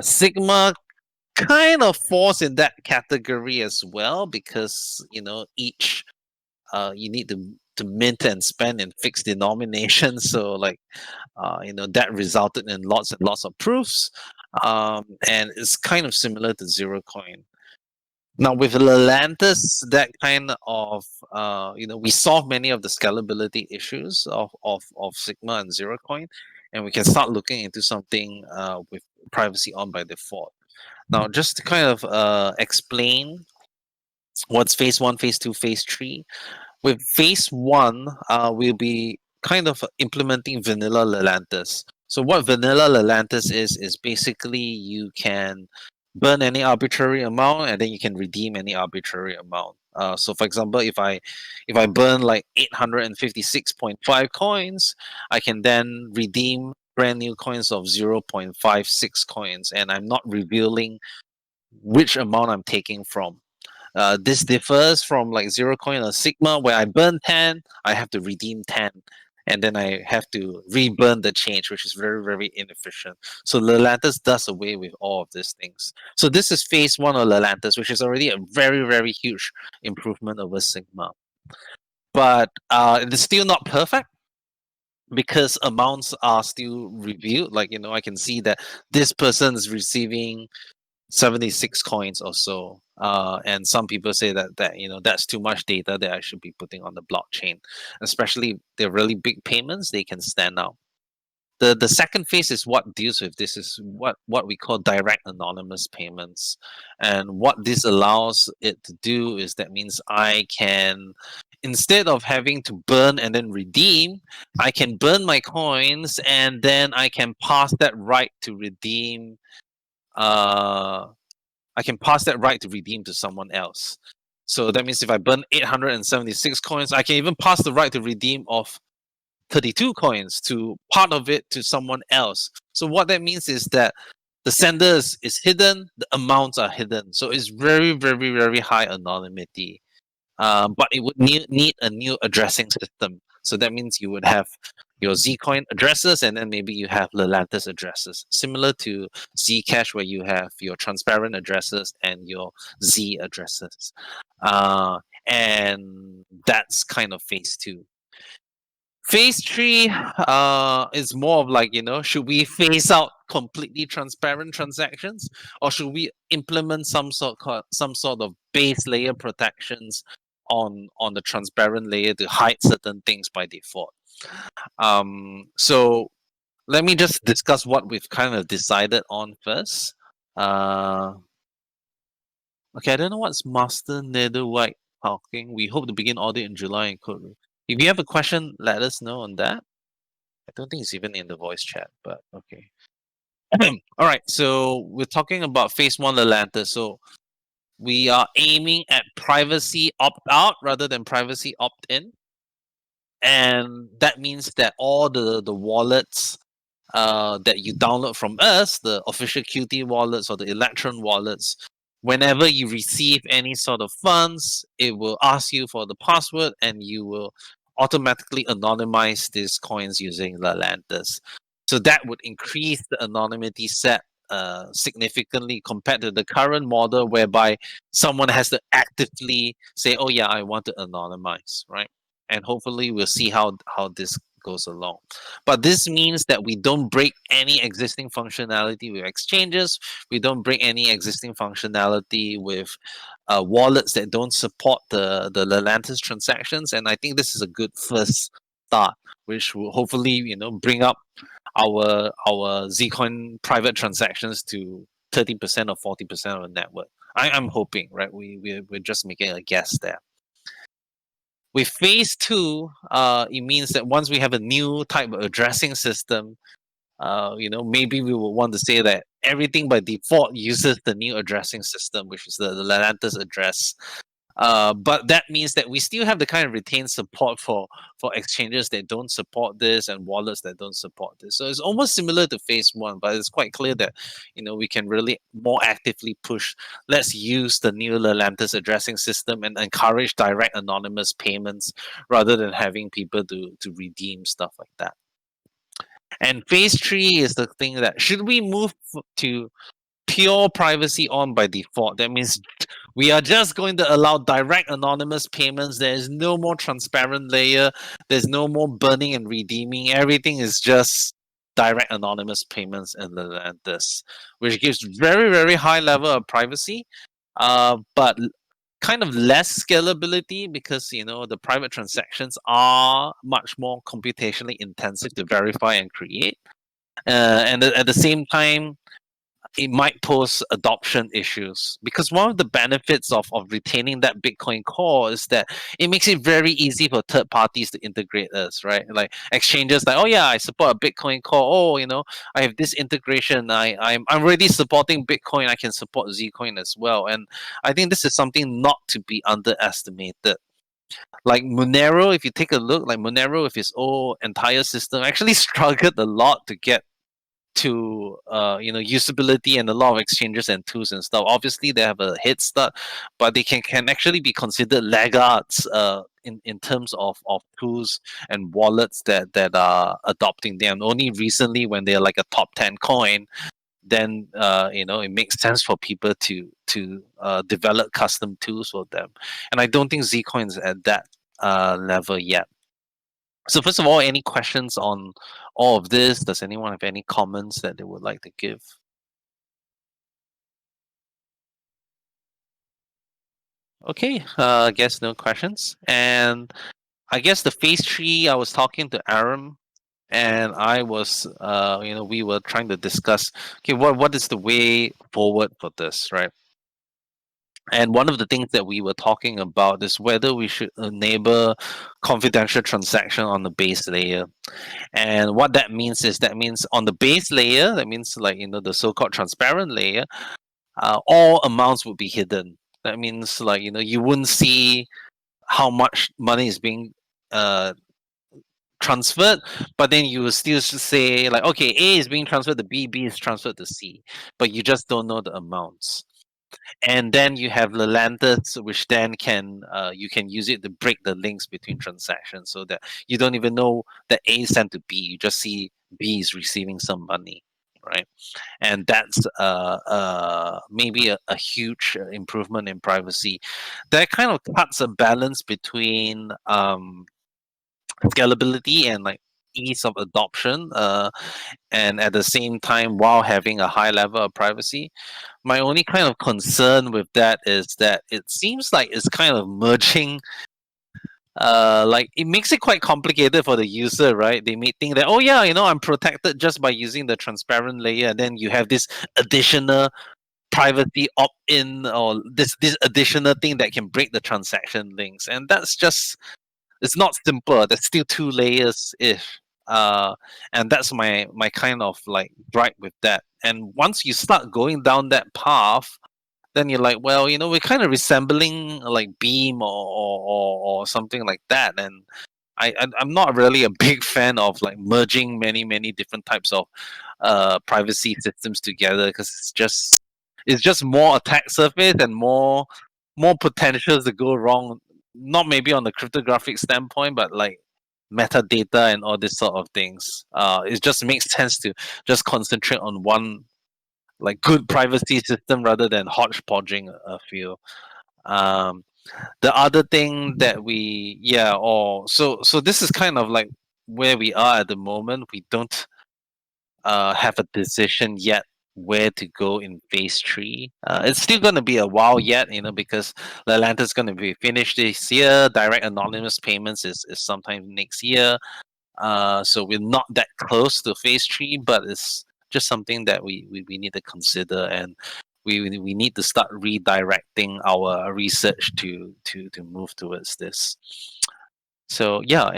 Sigma kind of falls in that category as well, because each you need to mint and spend in fixed denominations. So like that resulted in lots and lots of proofs, and it's kind of similar to zero coin. Now with Lelantus, that kind of we solve many of the scalability issues of Sigma and zero coin, and we can start looking into something with privacy on by default. Now just to kind of explain what's phase 1, phase 2, phase 3. With phase 1, we'll be kind of implementing vanilla Lelantus. So what vanilla Lelantus is basically you can burn any arbitrary amount, and then you can redeem any arbitrary amount. So for example, if I burn like 856.5 coins, I can then redeem brand new coins of 0.56 coins, and I'm not revealing which amount I'm taking from. This differs from like zero coin or Sigma, where I burn 10, I have to redeem 10, and then I have to reburn the change, which is very, very inefficient. So Lelantus does away with all of these things. So this is phase one of Lelantus, which is already a very, very huge improvement over Sigma. But it is still not perfect because amounts are still reviewed. Like, I can see that this person is receiving 76 coins or so, and some people say that that's too much data that I should be putting on the blockchain, especially the really big payments. They can stand out. The second phase is what deals with this, is what we call direct anonymous payments. And what this allows it to do is, that means I can, instead of having to burn and then redeem, I can burn my coins and then I can pass that right to redeem. I can pass that right to redeem to someone else. So that means if I burn 876 coins, I can even pass the right to redeem of 32 coins, to part of it to someone else. So what that means is that the sender is hidden, the amounts are hidden. So it's very, very, very high anonymity. But it would need a new addressing system. So that means you would have your Zcoin addresses, and then maybe you have Lelantus addresses, similar to Zcash, where you have your transparent addresses and your Z addresses. And that's kind of phase two. Phase three is more of like, should we phase out completely transparent transactions, or should we implement some sort of base layer protections on the transparent layer to hide certain things by default? So let me just discuss what we've kind of decided on first. Okay, I don't know what's Master Netherwhite talking. We hope to begin audit in July and code. If you have a question, let us know on that. I don't think it's even in the voice chat, but okay. All right, so we're talking about phase one Lelantus. So we are aiming at privacy opt out rather than privacy opt in, and that means that all the wallets that you download from us, the official Qt wallets or the Electron wallets, whenever you receive any sort of funds, it will ask you for the password, and you will automatically anonymize these coins using Lelantus. So that would increase the anonymity set significantly compared to the current model, whereby someone has to actively say, "Oh yeah, I want to anonymize," right? And hopefully, we'll see how this goes along. But this means that we don't break any existing functionality with exchanges. We don't break any existing functionality with wallets that don't support the Lelantus transactions. And I think this is a good first start, which will hopefully bring up our Zcoin private transactions to 30% or 40% of the network. I'm hoping, right? We're just making a guess there. With phase two, it means that once we have a new type of addressing system, maybe we will want to say that everything by default uses the new addressing system, which is the Lelantus address. But that means that we still have the kind of retained support for exchanges that don't support this and wallets that don't support this. So it's almost similar to phase one, but it's quite clear that we can really more actively push. Let's use the new Lelantus addressing system and encourage direct anonymous payments rather than having people to redeem stuff like that. And phase three is the thing that, should we move to pure privacy on by default? That means we are just going to allow direct anonymous payments. There is no more transparent layer. There's no more burning and redeeming. Everything is just direct anonymous payments in Lelantus, which gives very, very high level of privacy, but kind of less scalability, because the private transactions are much more computationally intensive to verify and create. And at the same time, it might pose adoption issues, because one of the benefits of retaining that Bitcoin core is that it makes it very easy for third parties to integrate us, right? Like exchanges like, oh yeah, I support a Bitcoin core. Oh, I have this integration. I'm already supporting Bitcoin. I can support Zcoin as well. And I think this is something not to be underestimated. Like Monero, if you take a look, like Monero with its entire system actually struggled a lot to get to usability and a lot of exchanges and tools and stuff. Obviously they have a head start, but they can actually be considered laggards in terms of tools and wallets that are adopting them. Only recently, when they're like a top 10 coin, then it makes sense for people to develop custom tools for them. And I don't think Zcoin is at that level yet. So first of all, any questions on all of this? Does anyone have any comments that they would like to give? Okay, I guess no questions. And I guess the phase 3, I was talking to Aaron, and I was, we were trying to discuss, okay, what is the way forward for this, right? And one of the things that we were talking about is whether we should enable confidential transaction on the base layer. And what that means is, that means on the base layer, that means like, the so-called transparent layer, all amounts would be hidden. That means like, you wouldn't see how much money is being transferred, but then you will still say like, okay, A is being transferred to B, B is transferred to C, but you just don't know the amounts. And then you have Lelantus, which then you can use it to break the links between transactions, so that you don't even know that A is sent to B. You just see B is receiving some money, right? And that's maybe a huge improvement in privacy. That kind of cuts a balance between scalability and like ease of adoption, and at the same time while having a high level of privacy. My only kind of concern with that is that it seems like it's kind of merging, like it makes it quite complicated for the user, right? They may think that, oh yeah, I'm protected just by using the transparent layer, and then you have this additional privacy opt-in, or this additional thing that can break the transaction links, and that's just, it's not simple. There's still two layers if and that's my kind of like gripe with that. And once you start going down that path, then you're like, well, we're kind of resembling like Beam or something like that. And I'm not really a big fan of like merging many different types of privacy systems together, because it's just more attack surface and more potentials to go wrong. Not maybe on the cryptographic standpoint, but like metadata and all this sort of things. It just makes sense to just concentrate on one like good privacy system rather than hodgepodging a few. Um, the other thing that so this is kind of like where we are at the moment. We don't have a decision yet where to go in phase 3. It's still going to be a while yet, because Lelantus is going to be finished this year. Direct anonymous payments is sometime next year. So we're not that close to phase 3, but it's just something that we need to consider, and we need to start redirecting our research to move towards this. So yeah,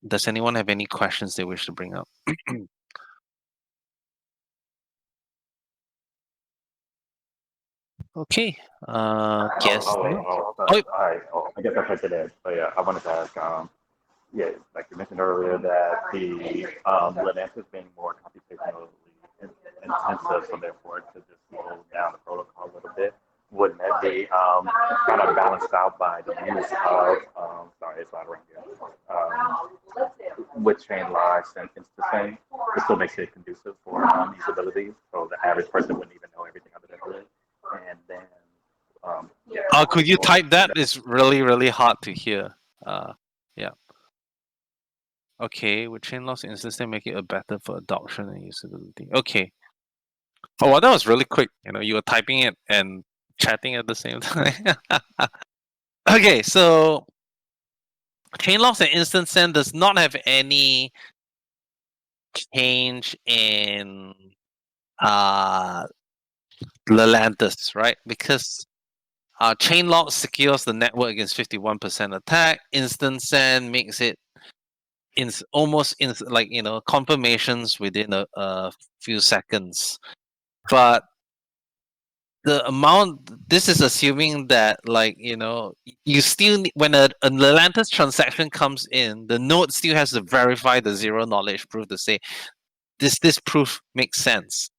does anyone have any questions they wish to bring up? Okay. Guess. I guess that's what it is. But yeah, I wanted to ask, yeah, like you mentioned earlier, that the Lelantus being more computationally intensive, so therefore to just slow down the protocol a little bit. Wouldn't that be kind of balanced out by the use of, sorry, it's loud around here, with chain locks and InstaSync? It still makes it conducive for usability, so the average person wouldn't even know everything under the hood. And then, could you type that? It's really hard to hear. Yeah. Okay, with chain locks and system make it a better for adoption and usability. Okay. Oh, well, that was really quick. You were typing it and chatting at the same time. Okay, so chain locks and instant send does not have any change in Lelantus, right? Because chain lock secures the network against 51% attack. Instant send makes it like confirmations within a few seconds. But the amount, this is assuming that you still need, when a Lelantus transaction comes in, the node still has to verify the zero knowledge proof to say this proof makes sense.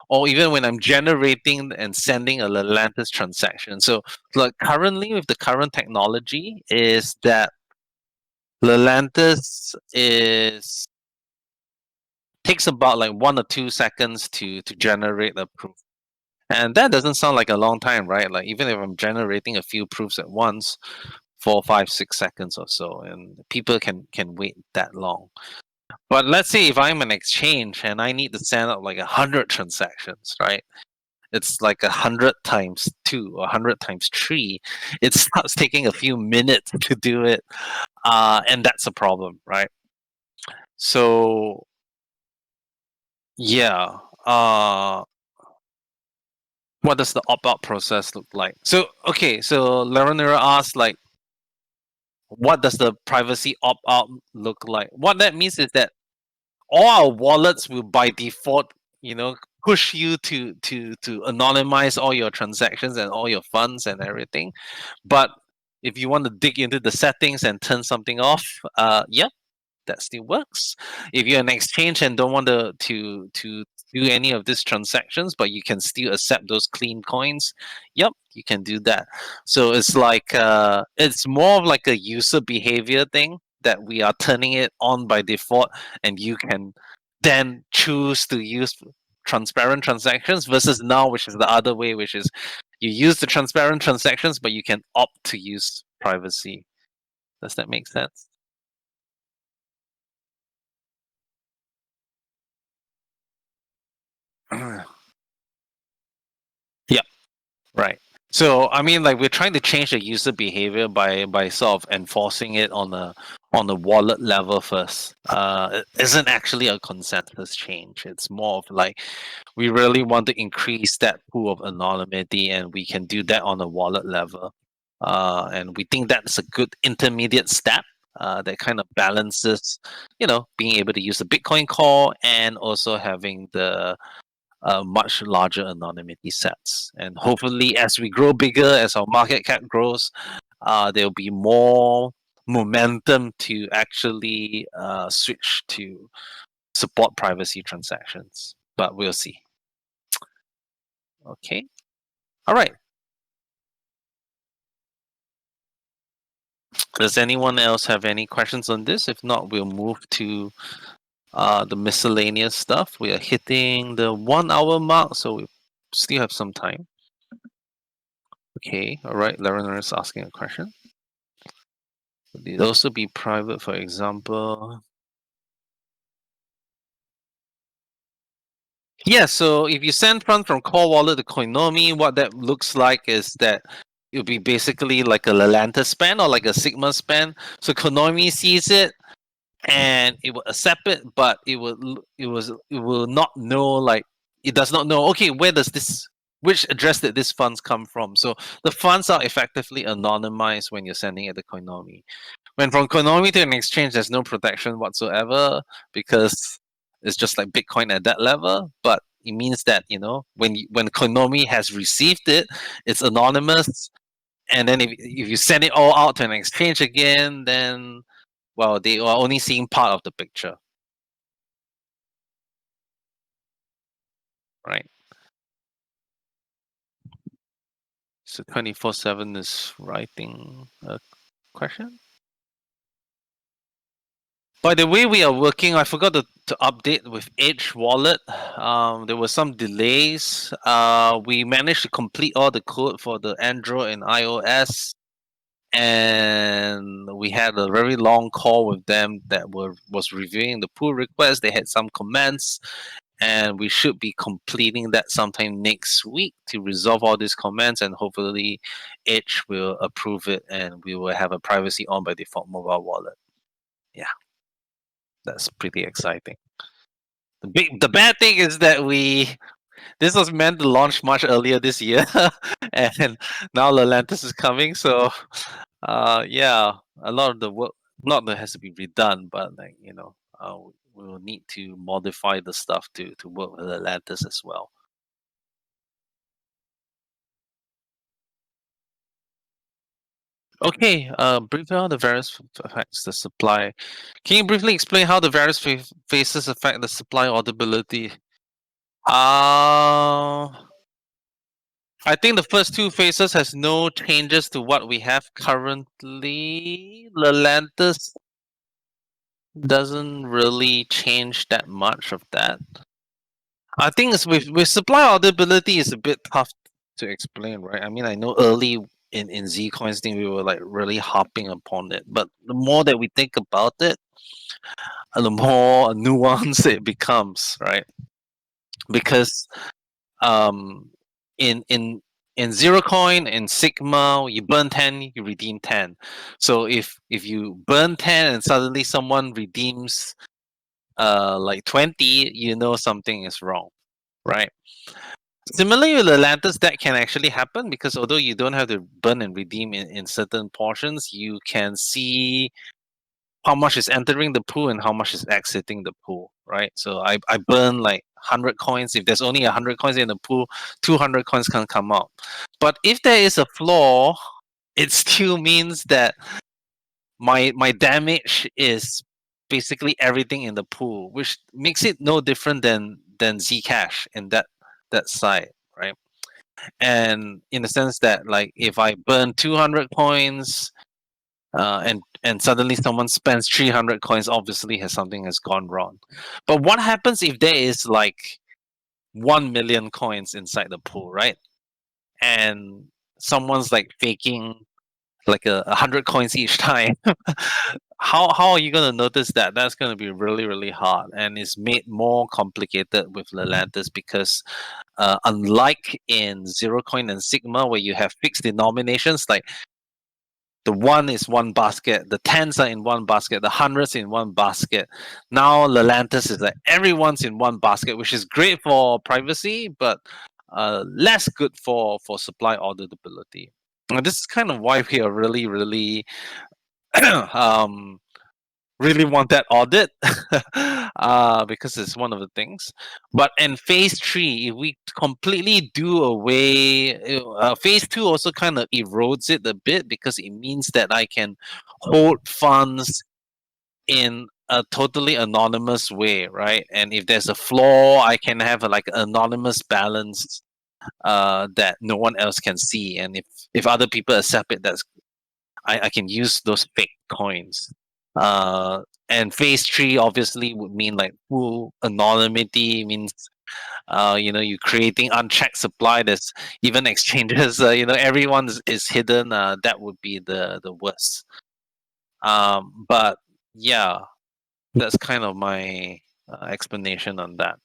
Or even when I'm generating and sending a Lelantus transaction. So like currently with the current technology is that Lelantus takes about like 1 or 2 seconds to generate a proof. And that doesn't sound like a long time, right? Like even if I'm generating a few proofs at once, 4, 5, 6 seconds or so, and people can wait that long. But let's say if I'm an exchange and I need to send out like 100 transactions, right? It's like 100 times 2 or 100 times 3. It starts taking a few minutes to do it, and that's a problem, right? So yeah, what does the opt-out process look like? So okay, so Laranera asked like, what does the privacy opt-out look like? What that means is that all our wallets will by default, push you to anonymize all your transactions and all your funds and everything. But if you want to dig into the settings and turn something off, yeah, that still works. If you're an exchange and don't want to do any of these transactions, but you can still accept those clean coins, yep, you can do that. So it's like it's more of like a user behavior thing that we are turning it on by default, and you can then choose to use transparent transactions versus now, which is the other way, which is you use the transparent transactions, but you can opt to use privacy. Does that make sense? Yeah, right. So I mean, like we're trying to change the user behavior by sort of enforcing it on the wallet level first. It isn't actually a consensus change. It's more of like we really want to increase that pool of anonymity, and we can do that on a wallet level. And we think that's a good intermediate step. That kind of balances, being able to use the Bitcoin core and also having the much larger anonymity sets. And hopefully, as we grow bigger, as our market cap grows, there'll be more momentum to actually switch to support privacy transactions. But we'll see. Okay. All right. Does anyone else have any questions on this? If not, we'll move to the miscellaneous stuff. We are hitting the 1 hour mark, so we still have some time. Okay, all right. Larry is asking a question. Would it also be private, for example? Yeah, so if you send funds from Core Wallet to Coinomi, what that looks like is that it'll be basically like a Lelantus span or like a Sigma span. So Coinomi sees it and it will accept it, but it will not know, like it does not know, okay, which address did these funds come from? So the funds are effectively anonymized when you're sending it to Coinomi. When from Koinomi to an exchange, there's no protection whatsoever because it's just like Bitcoin at that level. But it means that when Koinomi has received it, it's anonymous. And then if you send it all out to an exchange again, then well, they are only seeing part of the picture, right? So 24/7 is writing a question. By the way, we are working. I forgot to update with Edge Wallet. There were some delays. We managed to complete all the code for the Android and iOS, and we had a very long call with them that was reviewing the pull request. They had some comments, and we should be completing that sometime next week to resolve all these comments, and hopefully, Edge will approve it, and we will have a privacy on by default mobile wallet. Yeah. That's pretty exciting. The bad thing is that we this was meant to launch much earlier this year, and now Lelantus is coming. So, yeah, a lot of the work not that has to be redone, but like we will need to modify the stuff to work with Lelantus as well. Okay, briefly on the various affects the supply. Can you briefly explain how the various phases affect the supply audibility? I think the first two phases has no changes to what we have currently. Lelantus doesn't really change that much of that. I think it's with supply audibility is a bit tough to explain, right? I mean, I know early in Zcoin's thing we were like really harping upon it, but the more that we think about it, the more nuanced it becomes, right? Because um in zero coin in Sigma you burn 10 you redeem 10, so if you burn 10 and suddenly someone redeems like 20, you know something is wrong, right? Similarly with Lelantus, that can actually happen because although you don't have to burn and redeem in certain portions, you can see how much is entering the pool and how much is exiting the pool, right? So I burn like 100 coins. If there's only 100 coins in the pool, 200 coins can come out. But if there is a flaw, it still means that my damage is basically everything in the pool, which makes it no different than Zcash in that side, right? And in the sense that like if I burn 200 coins and suddenly someone spends 300 coins, obviously something has gone wrong. But what happens if there is like 1 million coins inside the pool, right? And someone's like faking like 100 coins each time. How are you going to notice that? That's going to be really, really hard, and it's made more complicated with Lelantus because unlike in Zero Coin and Sigma where you have fixed denominations, like the 1 is one basket, the 10s are in one basket, the 100s in one basket. Now Lelantus is like everyone's in one basket, which is great for privacy, but less good for supply auditability. And this is kind of why we are really, really really want that audit because it's one of the things. But in phase 3, if we completely do away, phase 2 also kind of erodes it a bit because it means that I can hold funds in a totally anonymous way, right? And if there's a flaw, I can have like an anonymous balance that no one else can see. And if other people accept it, I can use those fake coins. And phase 3 obviously would mean like full anonymity, means you're creating unchecked supply. There's even exchanges, everyone is hidden. That would be the worst. But yeah, that's kind of my explanation on that.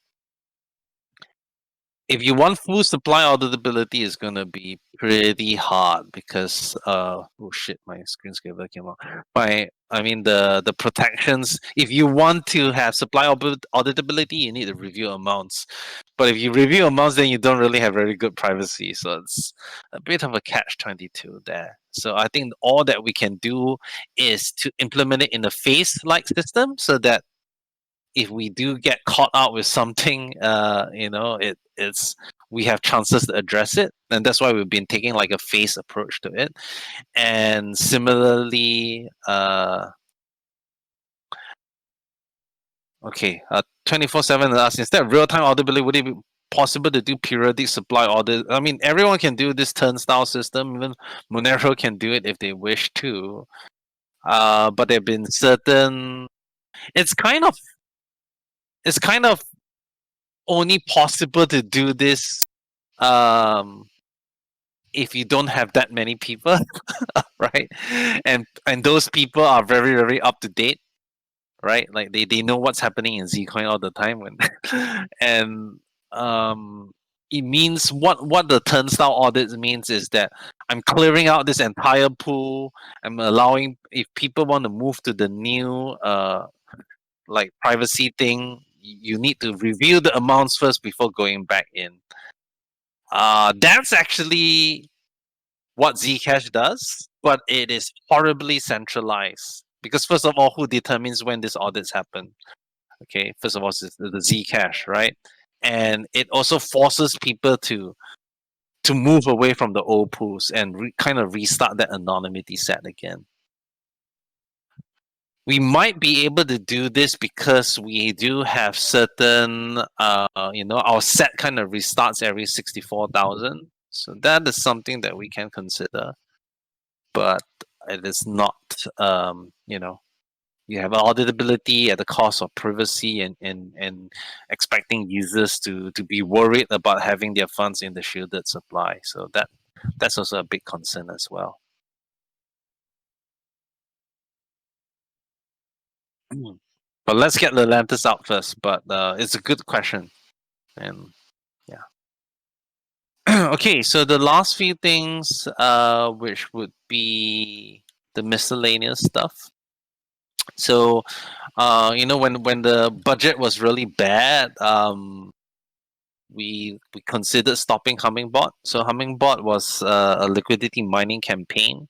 If you want full supply auditability, it's gonna be pretty hard because oh shit, my screensaver came out. The protections. If you want to have supply auditability, you need to review amounts. But if you review amounts, then you don't really have very good privacy. So it's a bit of a catch-22 there. So I think all that we can do is to implement it in a phase-like system so that if we do get caught out with something, it's we have chances to address it, and that's why we've been taking like a phase approach to it. And similarly, 24/7 asks, instead of real-time auditability, would it be possible to do periodic supply audit? I mean, everyone can do this turnstile system. Even Monero can do it if they wish to. But there've been certain. It's kind of only possible to do this if you don't have that many people, right? And those people are very, very up to date, right? Like they know what's happening in Zcoin all the time when and it means what the turnstile audit means is that I'm clearing out this entire pool. I'm allowing, if people want to move to the new like privacy thing, you need to review the amounts first before going back in. That's actually what Zcash does, but it is horribly centralized. Because first of all, who determines when these audits happen? Okay, first of all, it's the Zcash, right? And it also forces people to move away from the old pools and kind of restart that anonymity set again. We might be able to do this because we do have certain, our set kind of restarts every 64,000. So that is something that we can consider, but it is not, you have auditability at the cost of privacy and expecting users to be worried about having their funds in the shielded supply. So that's also a big concern as well. But let's get Lelantus out first. But it's a good question, and yeah. Okay, so the last few things, which would be the miscellaneous stuff. So, when the budget was really bad, we considered stopping Hummingbot. So Hummingbot was a liquidity mining campaign,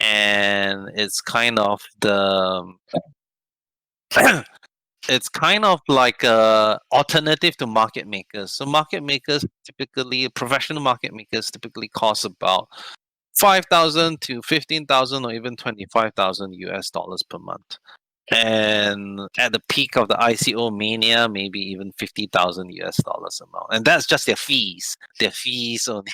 and it's kind of it's kind of like a alternative to market makers. So market makers typically, professional market makers typically cost about 5,000 to 15,000 or even 25,000 US dollars per month. And at the peak of the ICO mania, maybe even 50,000 US dollars a month. And that's just their fees. Their fees only.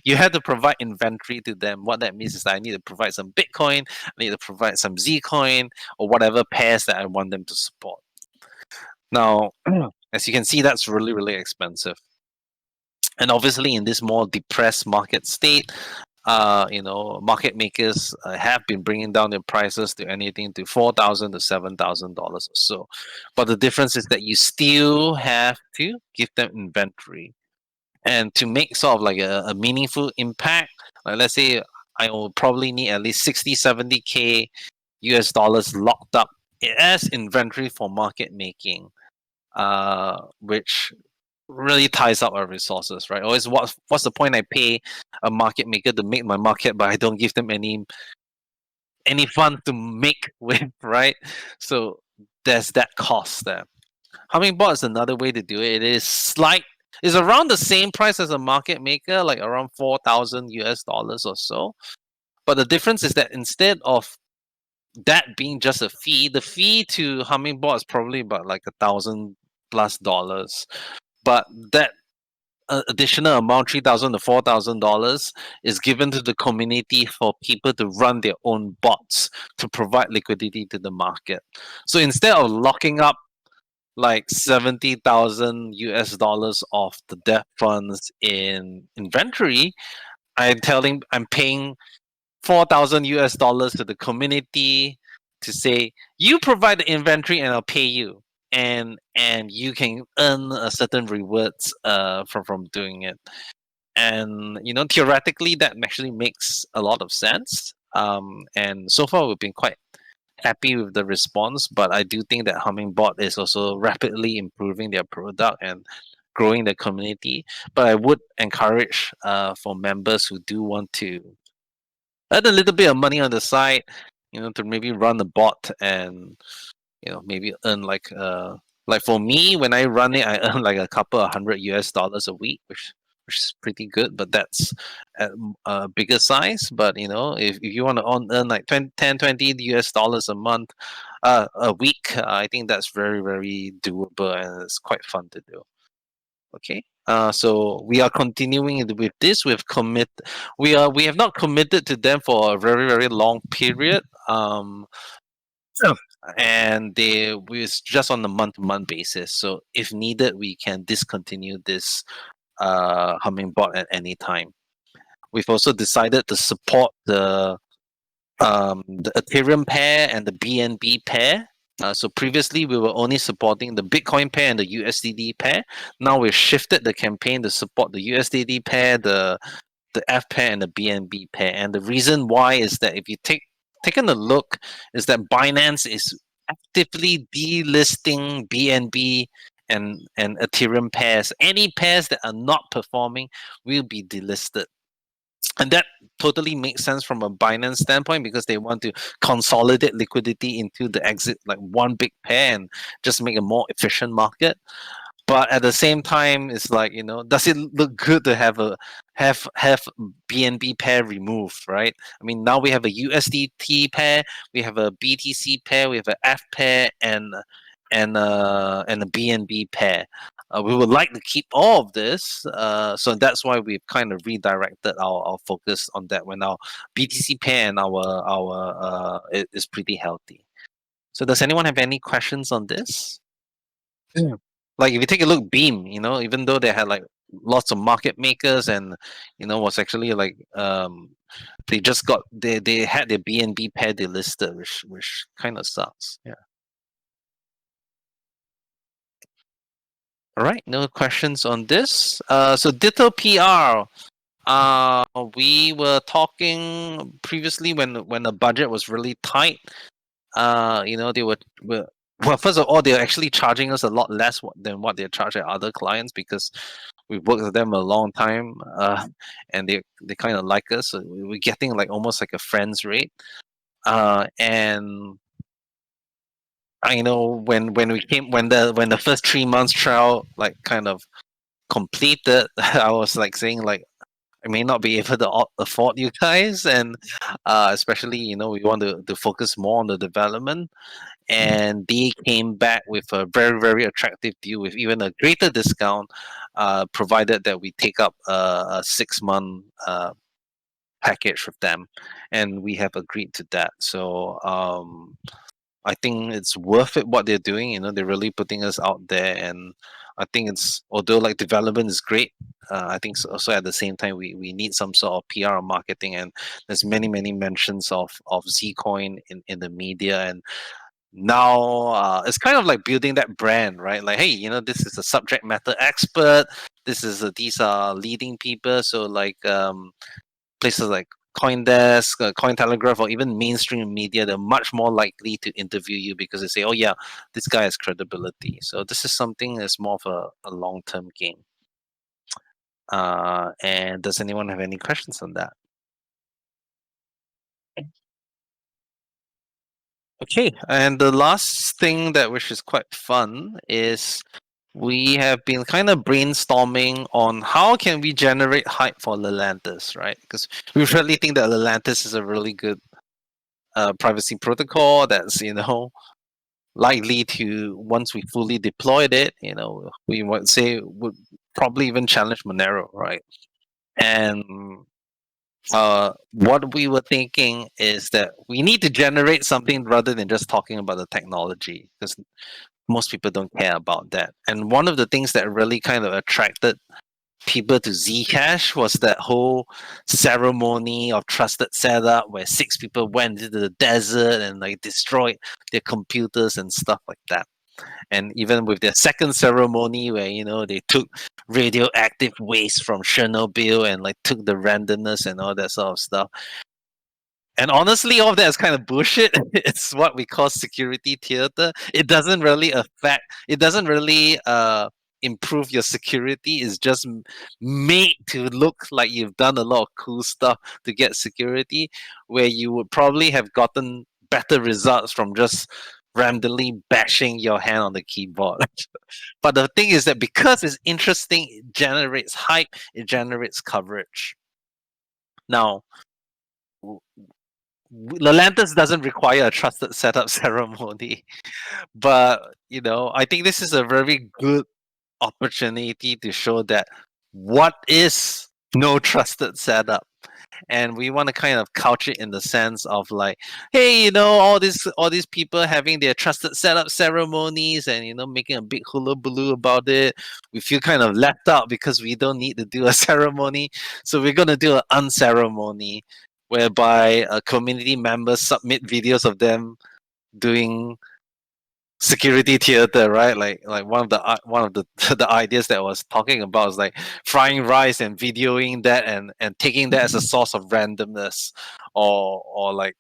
You have to provide inventory to them. What that means is that I need to provide some Bitcoin, I need to provide some Zcoin, or whatever pairs that I want them to support. Now, as you can see, that's really, really expensive. And obviously, in this more depressed market state, market makers have been bringing down their prices to anything to $4,000 to $7,000 or so. But the difference is that you still have to give them inventory, and to make sort of like a meaningful impact. Like let's say I will probably need at least 60, 70K US dollars locked up as inventory for market making, which really ties up our resources, right? Always, what's the point I pay a market maker to make my market, but I don't give them any funds to make with, right? So there's that cost there. Hummingbot is another way to do it. It's around the same price as a market maker, like around 4,000 US dollars or so. But the difference is that instead of that being just a fee, the fee to Hummingbot is probably about like $1,000+. But that additional amount, $3,000 to $4,000, is given to the community for people to run their own bots to provide liquidity to the market. So instead of locking up like 70,000 US dollars of the debt funds in inventory, I'm paying 4,000 US dollars to the community to say, you provide the inventory and I'll pay you. And you can earn a certain rewards from doing it. And theoretically that actually makes a lot of sense. And so far we've been quite happy with the response, but I do think that Hummingbot is also rapidly improving their product and growing the community. But I would encourage for members who do want to earn a little bit of money on the side, to maybe run a bot and maybe earn like for me, when I run it, I earn like a couple of hundred US dollars a week, which is pretty good. But that's at a bigger size. But if you want to earn like 10, 20 US dollars a month, a week, I think that's very, very doable and it's quite fun to do. Okay. So we are continuing with this. We have not committed to them for a very, very long period. And it's just on a month-to-month basis. So if needed, we can discontinue this Hummingbot at any time. We've also decided to support the Ethereum pair and the BNB pair. So previously we were only supporting the Bitcoin pair and the USDD pair. Now we've shifted the campaign to support the USDD pair, the F pair, and the BNB pair. And the reason why is that if you taken a look, is that Binance is actively delisting BNB and Ethereum pairs. Any pairs that are not performing will be delisted. And that totally makes sense from a Binance standpoint because they want to consolidate liquidity into the exit, like one big pair, and just make a more efficient market. But at the same time, it's like, does it look good to have BNB pair removed, right? I mean, now we have a USDT pair, we have a BTC pair, we have a F pair, and a BNB pair. We would like to keep all of this, so that's why we've kind of redirected our focus on that. When our BTC pair and our is pretty healthy. So, does anyone have any questions on this? Yeah. Like if you take a look, Beam, even though they had like lots of market makers and was actually like they just got they had their BNB pair delisted, which kind of sucks. Yeah. All right, no questions on this. So Ditto PR. We were talking previously when the budget was really tight. They were well, first of all, they're actually charging us a lot less than what they charge at other clients because we've worked with them a long time, and they kind of like us. So we're getting like almost like a friend's rate. And I know when the first 3 months trial like kind of completed, I was like saying like I may not be able to afford you guys, and especially we want to focus more on the development. And they came back with a very, very attractive deal with even a greater discount, provided that we take up a 6-month package with them, and we have agreed to that. So I think it's worth it what they're doing. They're really putting us out there, and I think it's although like development is great. I think also at the same time we need some sort of PR and marketing, and there's many mentions of Zcoin in the media, and now it's kind of like building that brand, right? Like, hey, this is a subject matter expert. These are leading people. So like places like CoinDesk, Cointelegraph, or even mainstream media, they're much more likely to interview you because they say, oh yeah, this guy has credibility. So this is something that's more of a long-term game. And does anyone have any questions on that? Okay, and the last thing which is quite fun is we have been kind of brainstorming on how can we generate hype for Lelantus, right? Because we really think that Lelantus is a really good privacy protocol that's likely to, once we fully deployed it, we would say would probably even challenge Monero, right? And what we were thinking is that we need to generate something rather than just talking about the technology, because most people don't care about that. And one of the things that really kind of attracted people to Zcash was that whole ceremony of trusted setup where 6 people went into the desert and like destroyed their computers and stuff like that. And even with their second ceremony where they took radioactive waste from Chernobyl and like took the randomness and all that sort of stuff. And honestly, all of that is kind of bullshit. It's what we call security theater. It doesn't really improve your security. It's just made to look like you've done a lot of cool stuff to get security, where you would probably have gotten better results from just randomly bashing your hand on the keyboard. But the thing is that because it's interesting, it generates hype, it generates coverage. Now, Lelantus doesn't require a trusted setup ceremony, but I think this is a very good opportunity to show that what is no trusted setup. And we want to kind of couch it in the sense of like, hey, all these people having their trusted setup ceremonies and making a big hullabaloo about it. We feel kind of left out because we don't need to do a ceremony, so we're gonna do an unceremony, whereby community members submit videos of them doing security theater, right? Like one of the the ideas that I was talking about is like frying rice and videoing that and taking that as a source of randomness, or like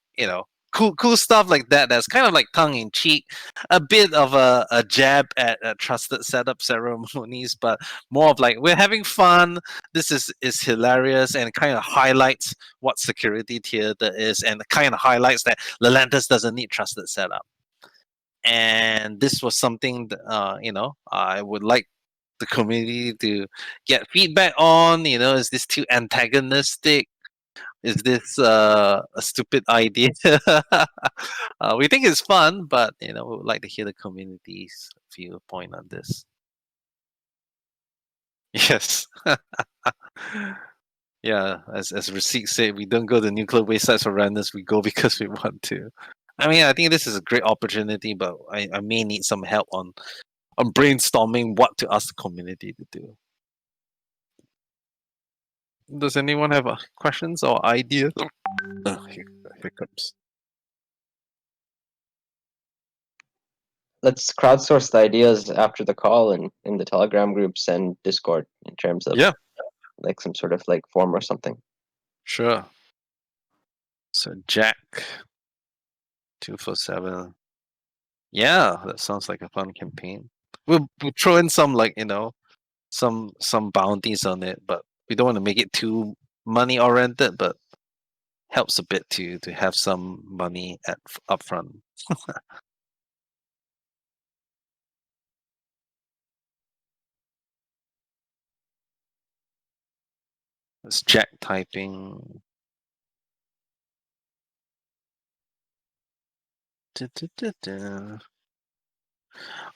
cool stuff like that. That's kind of like tongue in cheek, a bit of a jab at trusted setup ceremonies, but more of like we're having fun. This is hilarious and kind of highlights what security tier there is, and kind of highlights that Lelantus doesn't need trusted setup. And this was something that, I would like the community to get feedback on. Is this too antagonistic? Is this a stupid idea? We think it's fun, but we would like to hear the community's viewpoint on this. Yes. Yeah, as Receipt said, we don't go to nuclear waste sites for randoms. We go because we want to. I mean, I think this is a great opportunity, but I may need some help on brainstorming what to ask the community to do. Does anyone have questions or ideas? Hiccups. Let's crowdsource the ideas after the call and in the Telegram groups and Discord in terms of like some sort of like form or something. Sure. So Jack 247. Yeah, that sounds like a fun campaign. We'll throw in some some bounties on it, but we don't want to make it too money oriented, but helps a bit to have some money upfront. It's Jack typing.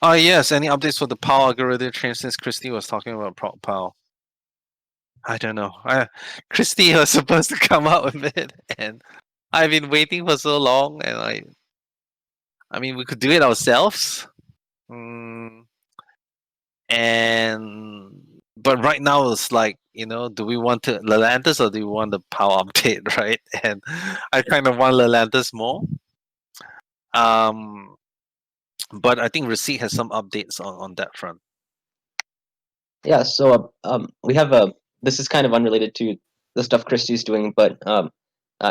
Oh yes, any updates for the PAL algorithm change since Christy was talking about prop PAL? I don't know. Christy was supposed to come out with it, and I've been waiting for so long, and I mean, we could do it ourselves. But right now it's like, do we want to Lelantus or do we want the PAL update, right? And I kind of want Lelantus more. But I think Receipt has some updates on that front. Yeah, so we have this is kind of unrelated to the stuff Christy's doing, but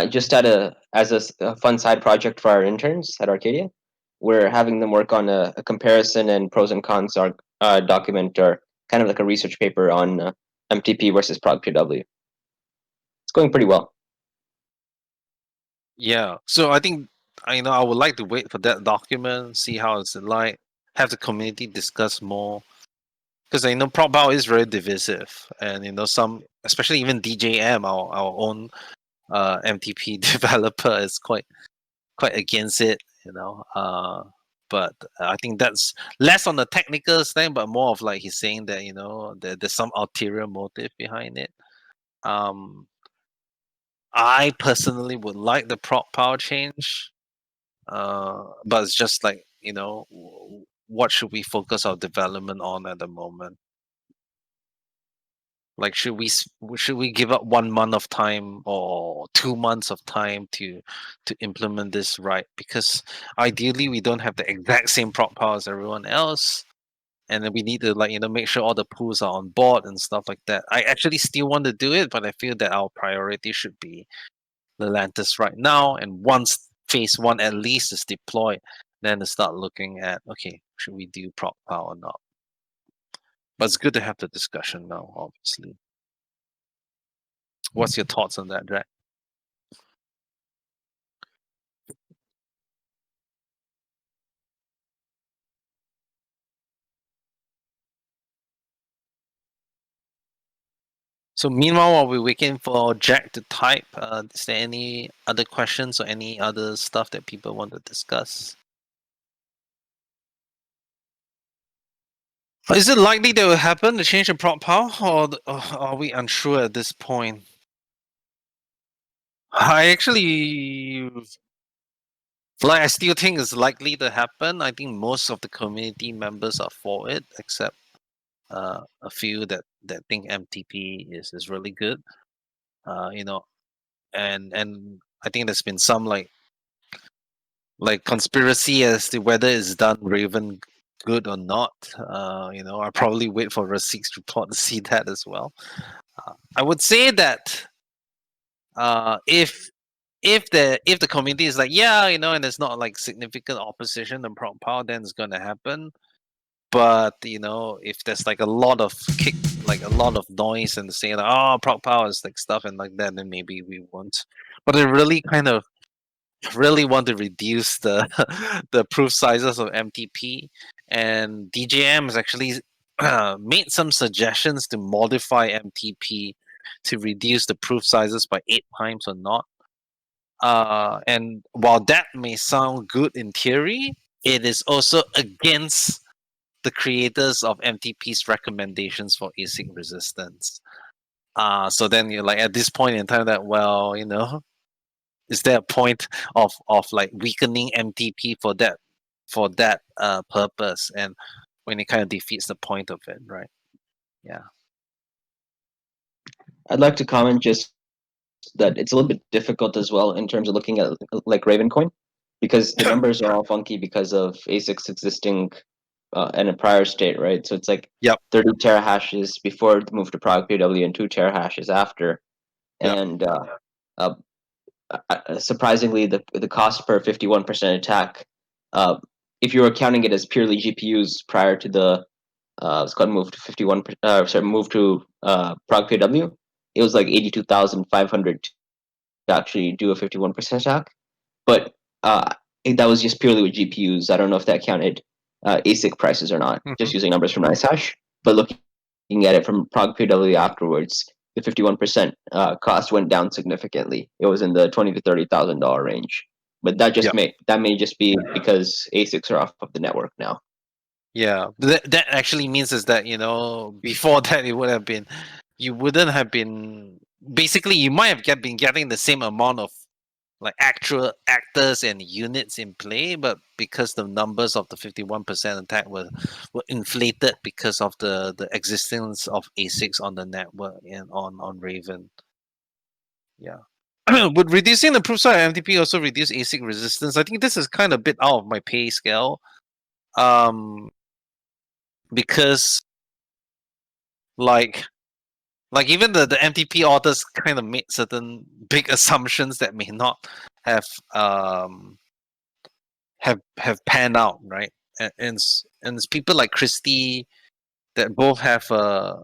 just as a fun side project for our interns at Arcadia, we're having them work on a comparison and pros and cons document, or kind of like a research paper on MTP versus ProgPW. It's going pretty well. Yeah, so I think I would like to wait for that document, see how it's like, have the community discuss more, because I know ProgPower is very divisive, and some, especially even DJM, our own MTP developer, is quite against it, but I think that's less on the technical thing, but more of like he's saying that there's some ulterior motive behind it. I personally would like the prop power change, but it's just like what should we focus our development on at the moment? Like, should we give up 1 month of time or 2 months of time to implement this right? Because ideally we don't have the exact same prop power as everyone else, and then we need to make sure all the pools are on board and stuff like that. I actually still want to do it, but I feel that our priority should be Lelantus right now, and once phase 1 at least is deployed, then to start looking at, okay, should we do prop power or not? But it's good to have the discussion now, obviously. What's your thoughts on that, Jack? So meanwhile, while we're waiting for Jack to type, is there any other questions or any other stuff that people want to discuss? Is it likely that will happen to change the prop power, or are we unsure at this point? I still think it's likely to happen. I think most of the community members are for it, except a few that think MTP is really good. And I think there's been some like conspiracy as to whether it's done Raven good or not. I'll probably wait for Receipt's report to see that as well. I would say that if if the community is like, yeah, and there's not like significant opposition and prop power, then it's gonna happen. But if there's like a lot of noise and saying like, oh, prop power is like stuff and like that, then maybe we won't. But I really kind of really want to reduce the the proof sizes of MTP, and DJM has actually made some suggestions to modify MTP to reduce the proof sizes by 8 times or not. And while that may sound good in theory, it is also against the creators of MTP's recommendations for ASIC resistance. So then you're like, at this point in time, that is there a point of like weakening MTP for that purpose, and when it kind of defeats the point of it, right? Yeah. I'd like to comment just that it's a little bit difficult as well in terms of looking at like Ravencoin, because the numbers are all funky because of ASICs existing in a prior state, right? So it's like Yep. 30 terahashes before the move to prog PW and 2 terahashes after. Yep. And surprisingly, the cost per 51% attack, if you were counting it as purely GPUs prior to the Scott move to 51, move to prog PW, it was like 82,500 to actually do a 51% attack. But that was just purely with GPUs. I don't know if that counted ASIC prices or not, just using numbers from NiceHash. But looking at it from prog PW afterwards, the 51% cost went down significantly. It was in the $20,000 to $30,000 range. But that may just be because ASICs are off of the network now. Yeah, that actually means is that before that it would have been, you wouldn't have been, basically you might have been getting the same amount of like actual actors and units in play, but because the numbers of the 51% attack were inflated because of the existence of ASICs on the network and on Raven. Yeah. Would reducing the proof size of MTP also reduce ASIC resistance? I think this is kind of a bit out of my pay scale. Because like even the MTP authors kind of made certain big assumptions that may not have panned out, right? And it's people like Christie that both have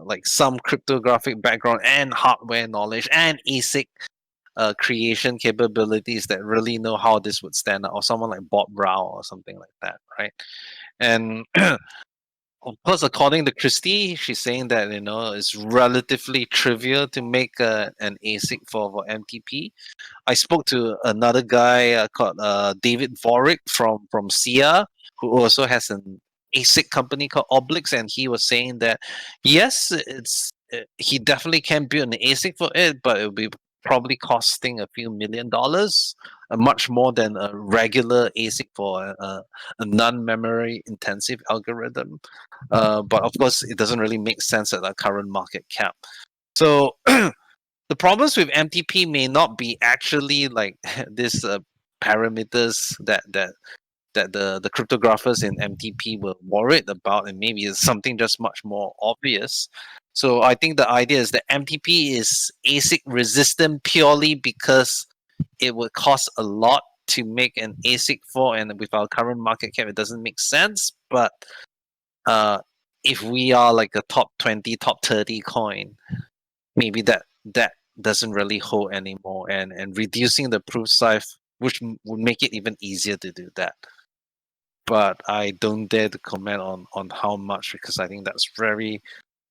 like some cryptographic background and hardware knowledge and ASIC creation capabilities that really know how this would stand out, or someone like Bob Rao or something like that, right? And of course, according to Christie, she's saying that it's relatively trivial to make an ASIC for MTP. I spoke to another guy called David Vorick from SIA, who also has an ASIC company called Oblix, and he was saying that yes, he definitely can build an ASIC for it, but it will be probably costing a few $1 million, much more than a regular ASIC for a non-memory intensive algorithm. But of course, it doesn't really make sense at the current market cap. So the problems with MTP may not be actually like this parameters that the cryptographers in MTP were worried about, and maybe it's something just much more obvious. So I think the idea is that MTP is ASIC resistant purely because it would cost a lot to make an ASIC for, and with our current market cap, it doesn't make sense. But if we are like a top 20, top 30 coin, maybe that doesn't really hold anymore, and reducing the proof size, which would make it even easier to do that. But I don't dare to comment on how much, because I think that's very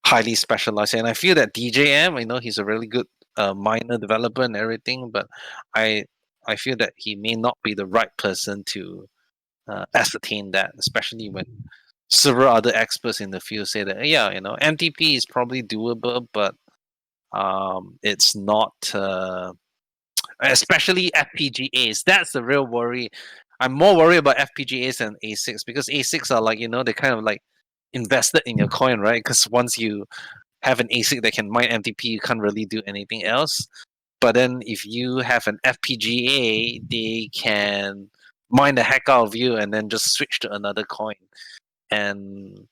highly specialized. And I feel that DJM, he's a really good miner developer and everything, but I feel that he may not be the right person to ascertain that, especially when several other experts in the field say that MTP is probably doable, but it's not, especially FPGAs. That's the real worry. I'm more worried about FPGAs than ASICs, because ASICs are like, they kind of like invested in your coin, right? Because once you have an ASIC that can mine MTP, you can't really do anything else. But then if you have an FPGA, they can mine the heck out of you and then just switch to another coin. And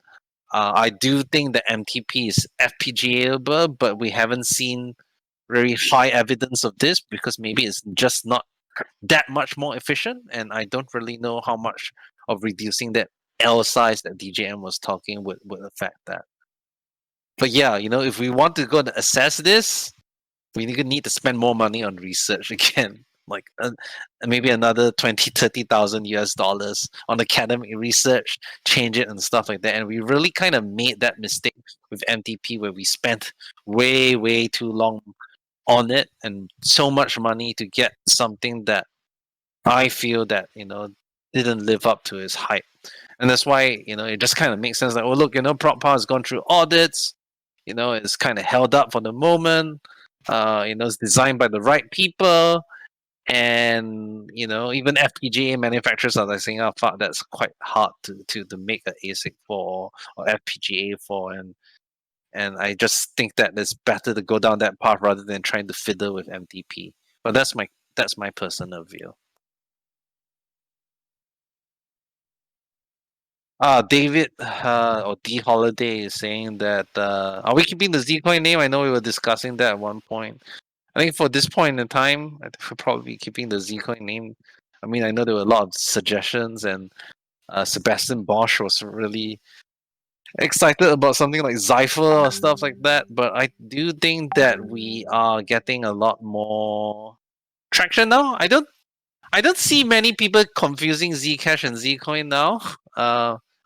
I do think that MTP is FPGA-able, but we haven't seen very high evidence of this, because maybe it's just not that much more efficient, and I don't really know how much of reducing that L size that DJM was talking would affect that. But yeah, if we want to go and assess this, we need to spend more money on research again, like maybe another 20,000-30,000 US dollars on academic research, change it and stuff like that. And we really kind of made that mistake with MTP, where we spent way too long on it and so much money to get something that I feel that didn't live up to its hype. And that's why it just kind of makes sense. Like, oh look, PropPower has gone through audits. It's kind of held up for the moment. It's designed by the right people, and even FPGA manufacturers are like saying, "Oh fuck, that's quite hard to make an ASIC for or FPGA for," and I just think that it's better to go down that path rather than trying to fiddle with MTP. But that's my personal view. David or D Holiday is saying that are we keeping the Zcoin name? I know we were discussing that at one point. I think for this point in time, I think we'll probably be keeping the Zcoin name. I mean, I know there were a lot of suggestions, and Sebastian Bosch was really excited about something like Zypher or stuff like that. But I do think that we are getting a lot more traction now. I don't see many people confusing Zcash and Zcoin now.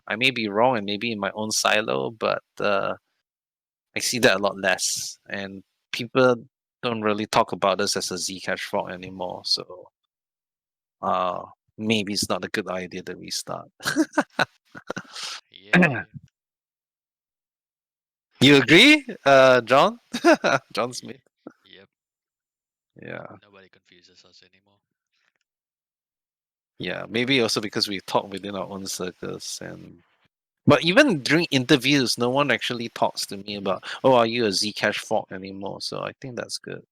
I may be wrong, and maybe in my own silo, but I see that a lot less, and people don't really talk about us as a Zcash fork anymore. So, maybe it's not a good idea that we start. Yeah. You agree, John? John Smith. Yep. Yeah, Nobody confuses us anymore. yeah. Maybe also because we talk within our own circles, but even during interviews, no one actually talks to me about, "Oh, are you a Zcash fork anymore?" So I think that's good.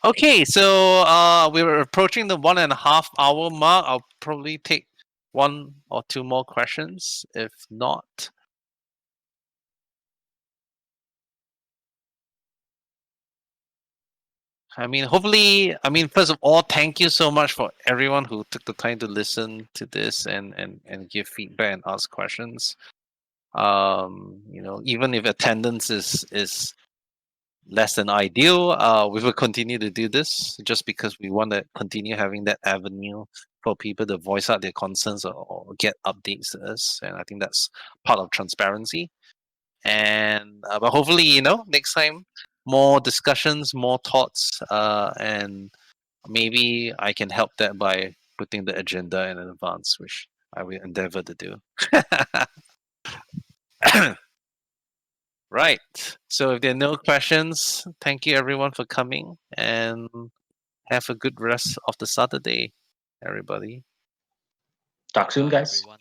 Okay, so we're approaching the 1.5 hour mark. I'll probably take one or two more questions. If not, hopefully, first of all, thank you so much for everyone who took the time to listen to this and give feedback and ask questions. Even if attendance is less than ideal, we will continue to do this just because we want to continue having that avenue for people to voice out their concerns or get updates to us, and I think that's part of transparency. And but hopefully, next time more discussions, more thoughts, and maybe I can help that by putting the agenda in advance, which I will endeavor to do. Right. So if there are no questions, thank you everyone for coming, and have a good rest of the Saturday, everybody. Talk soon, Bye, guys. everyone.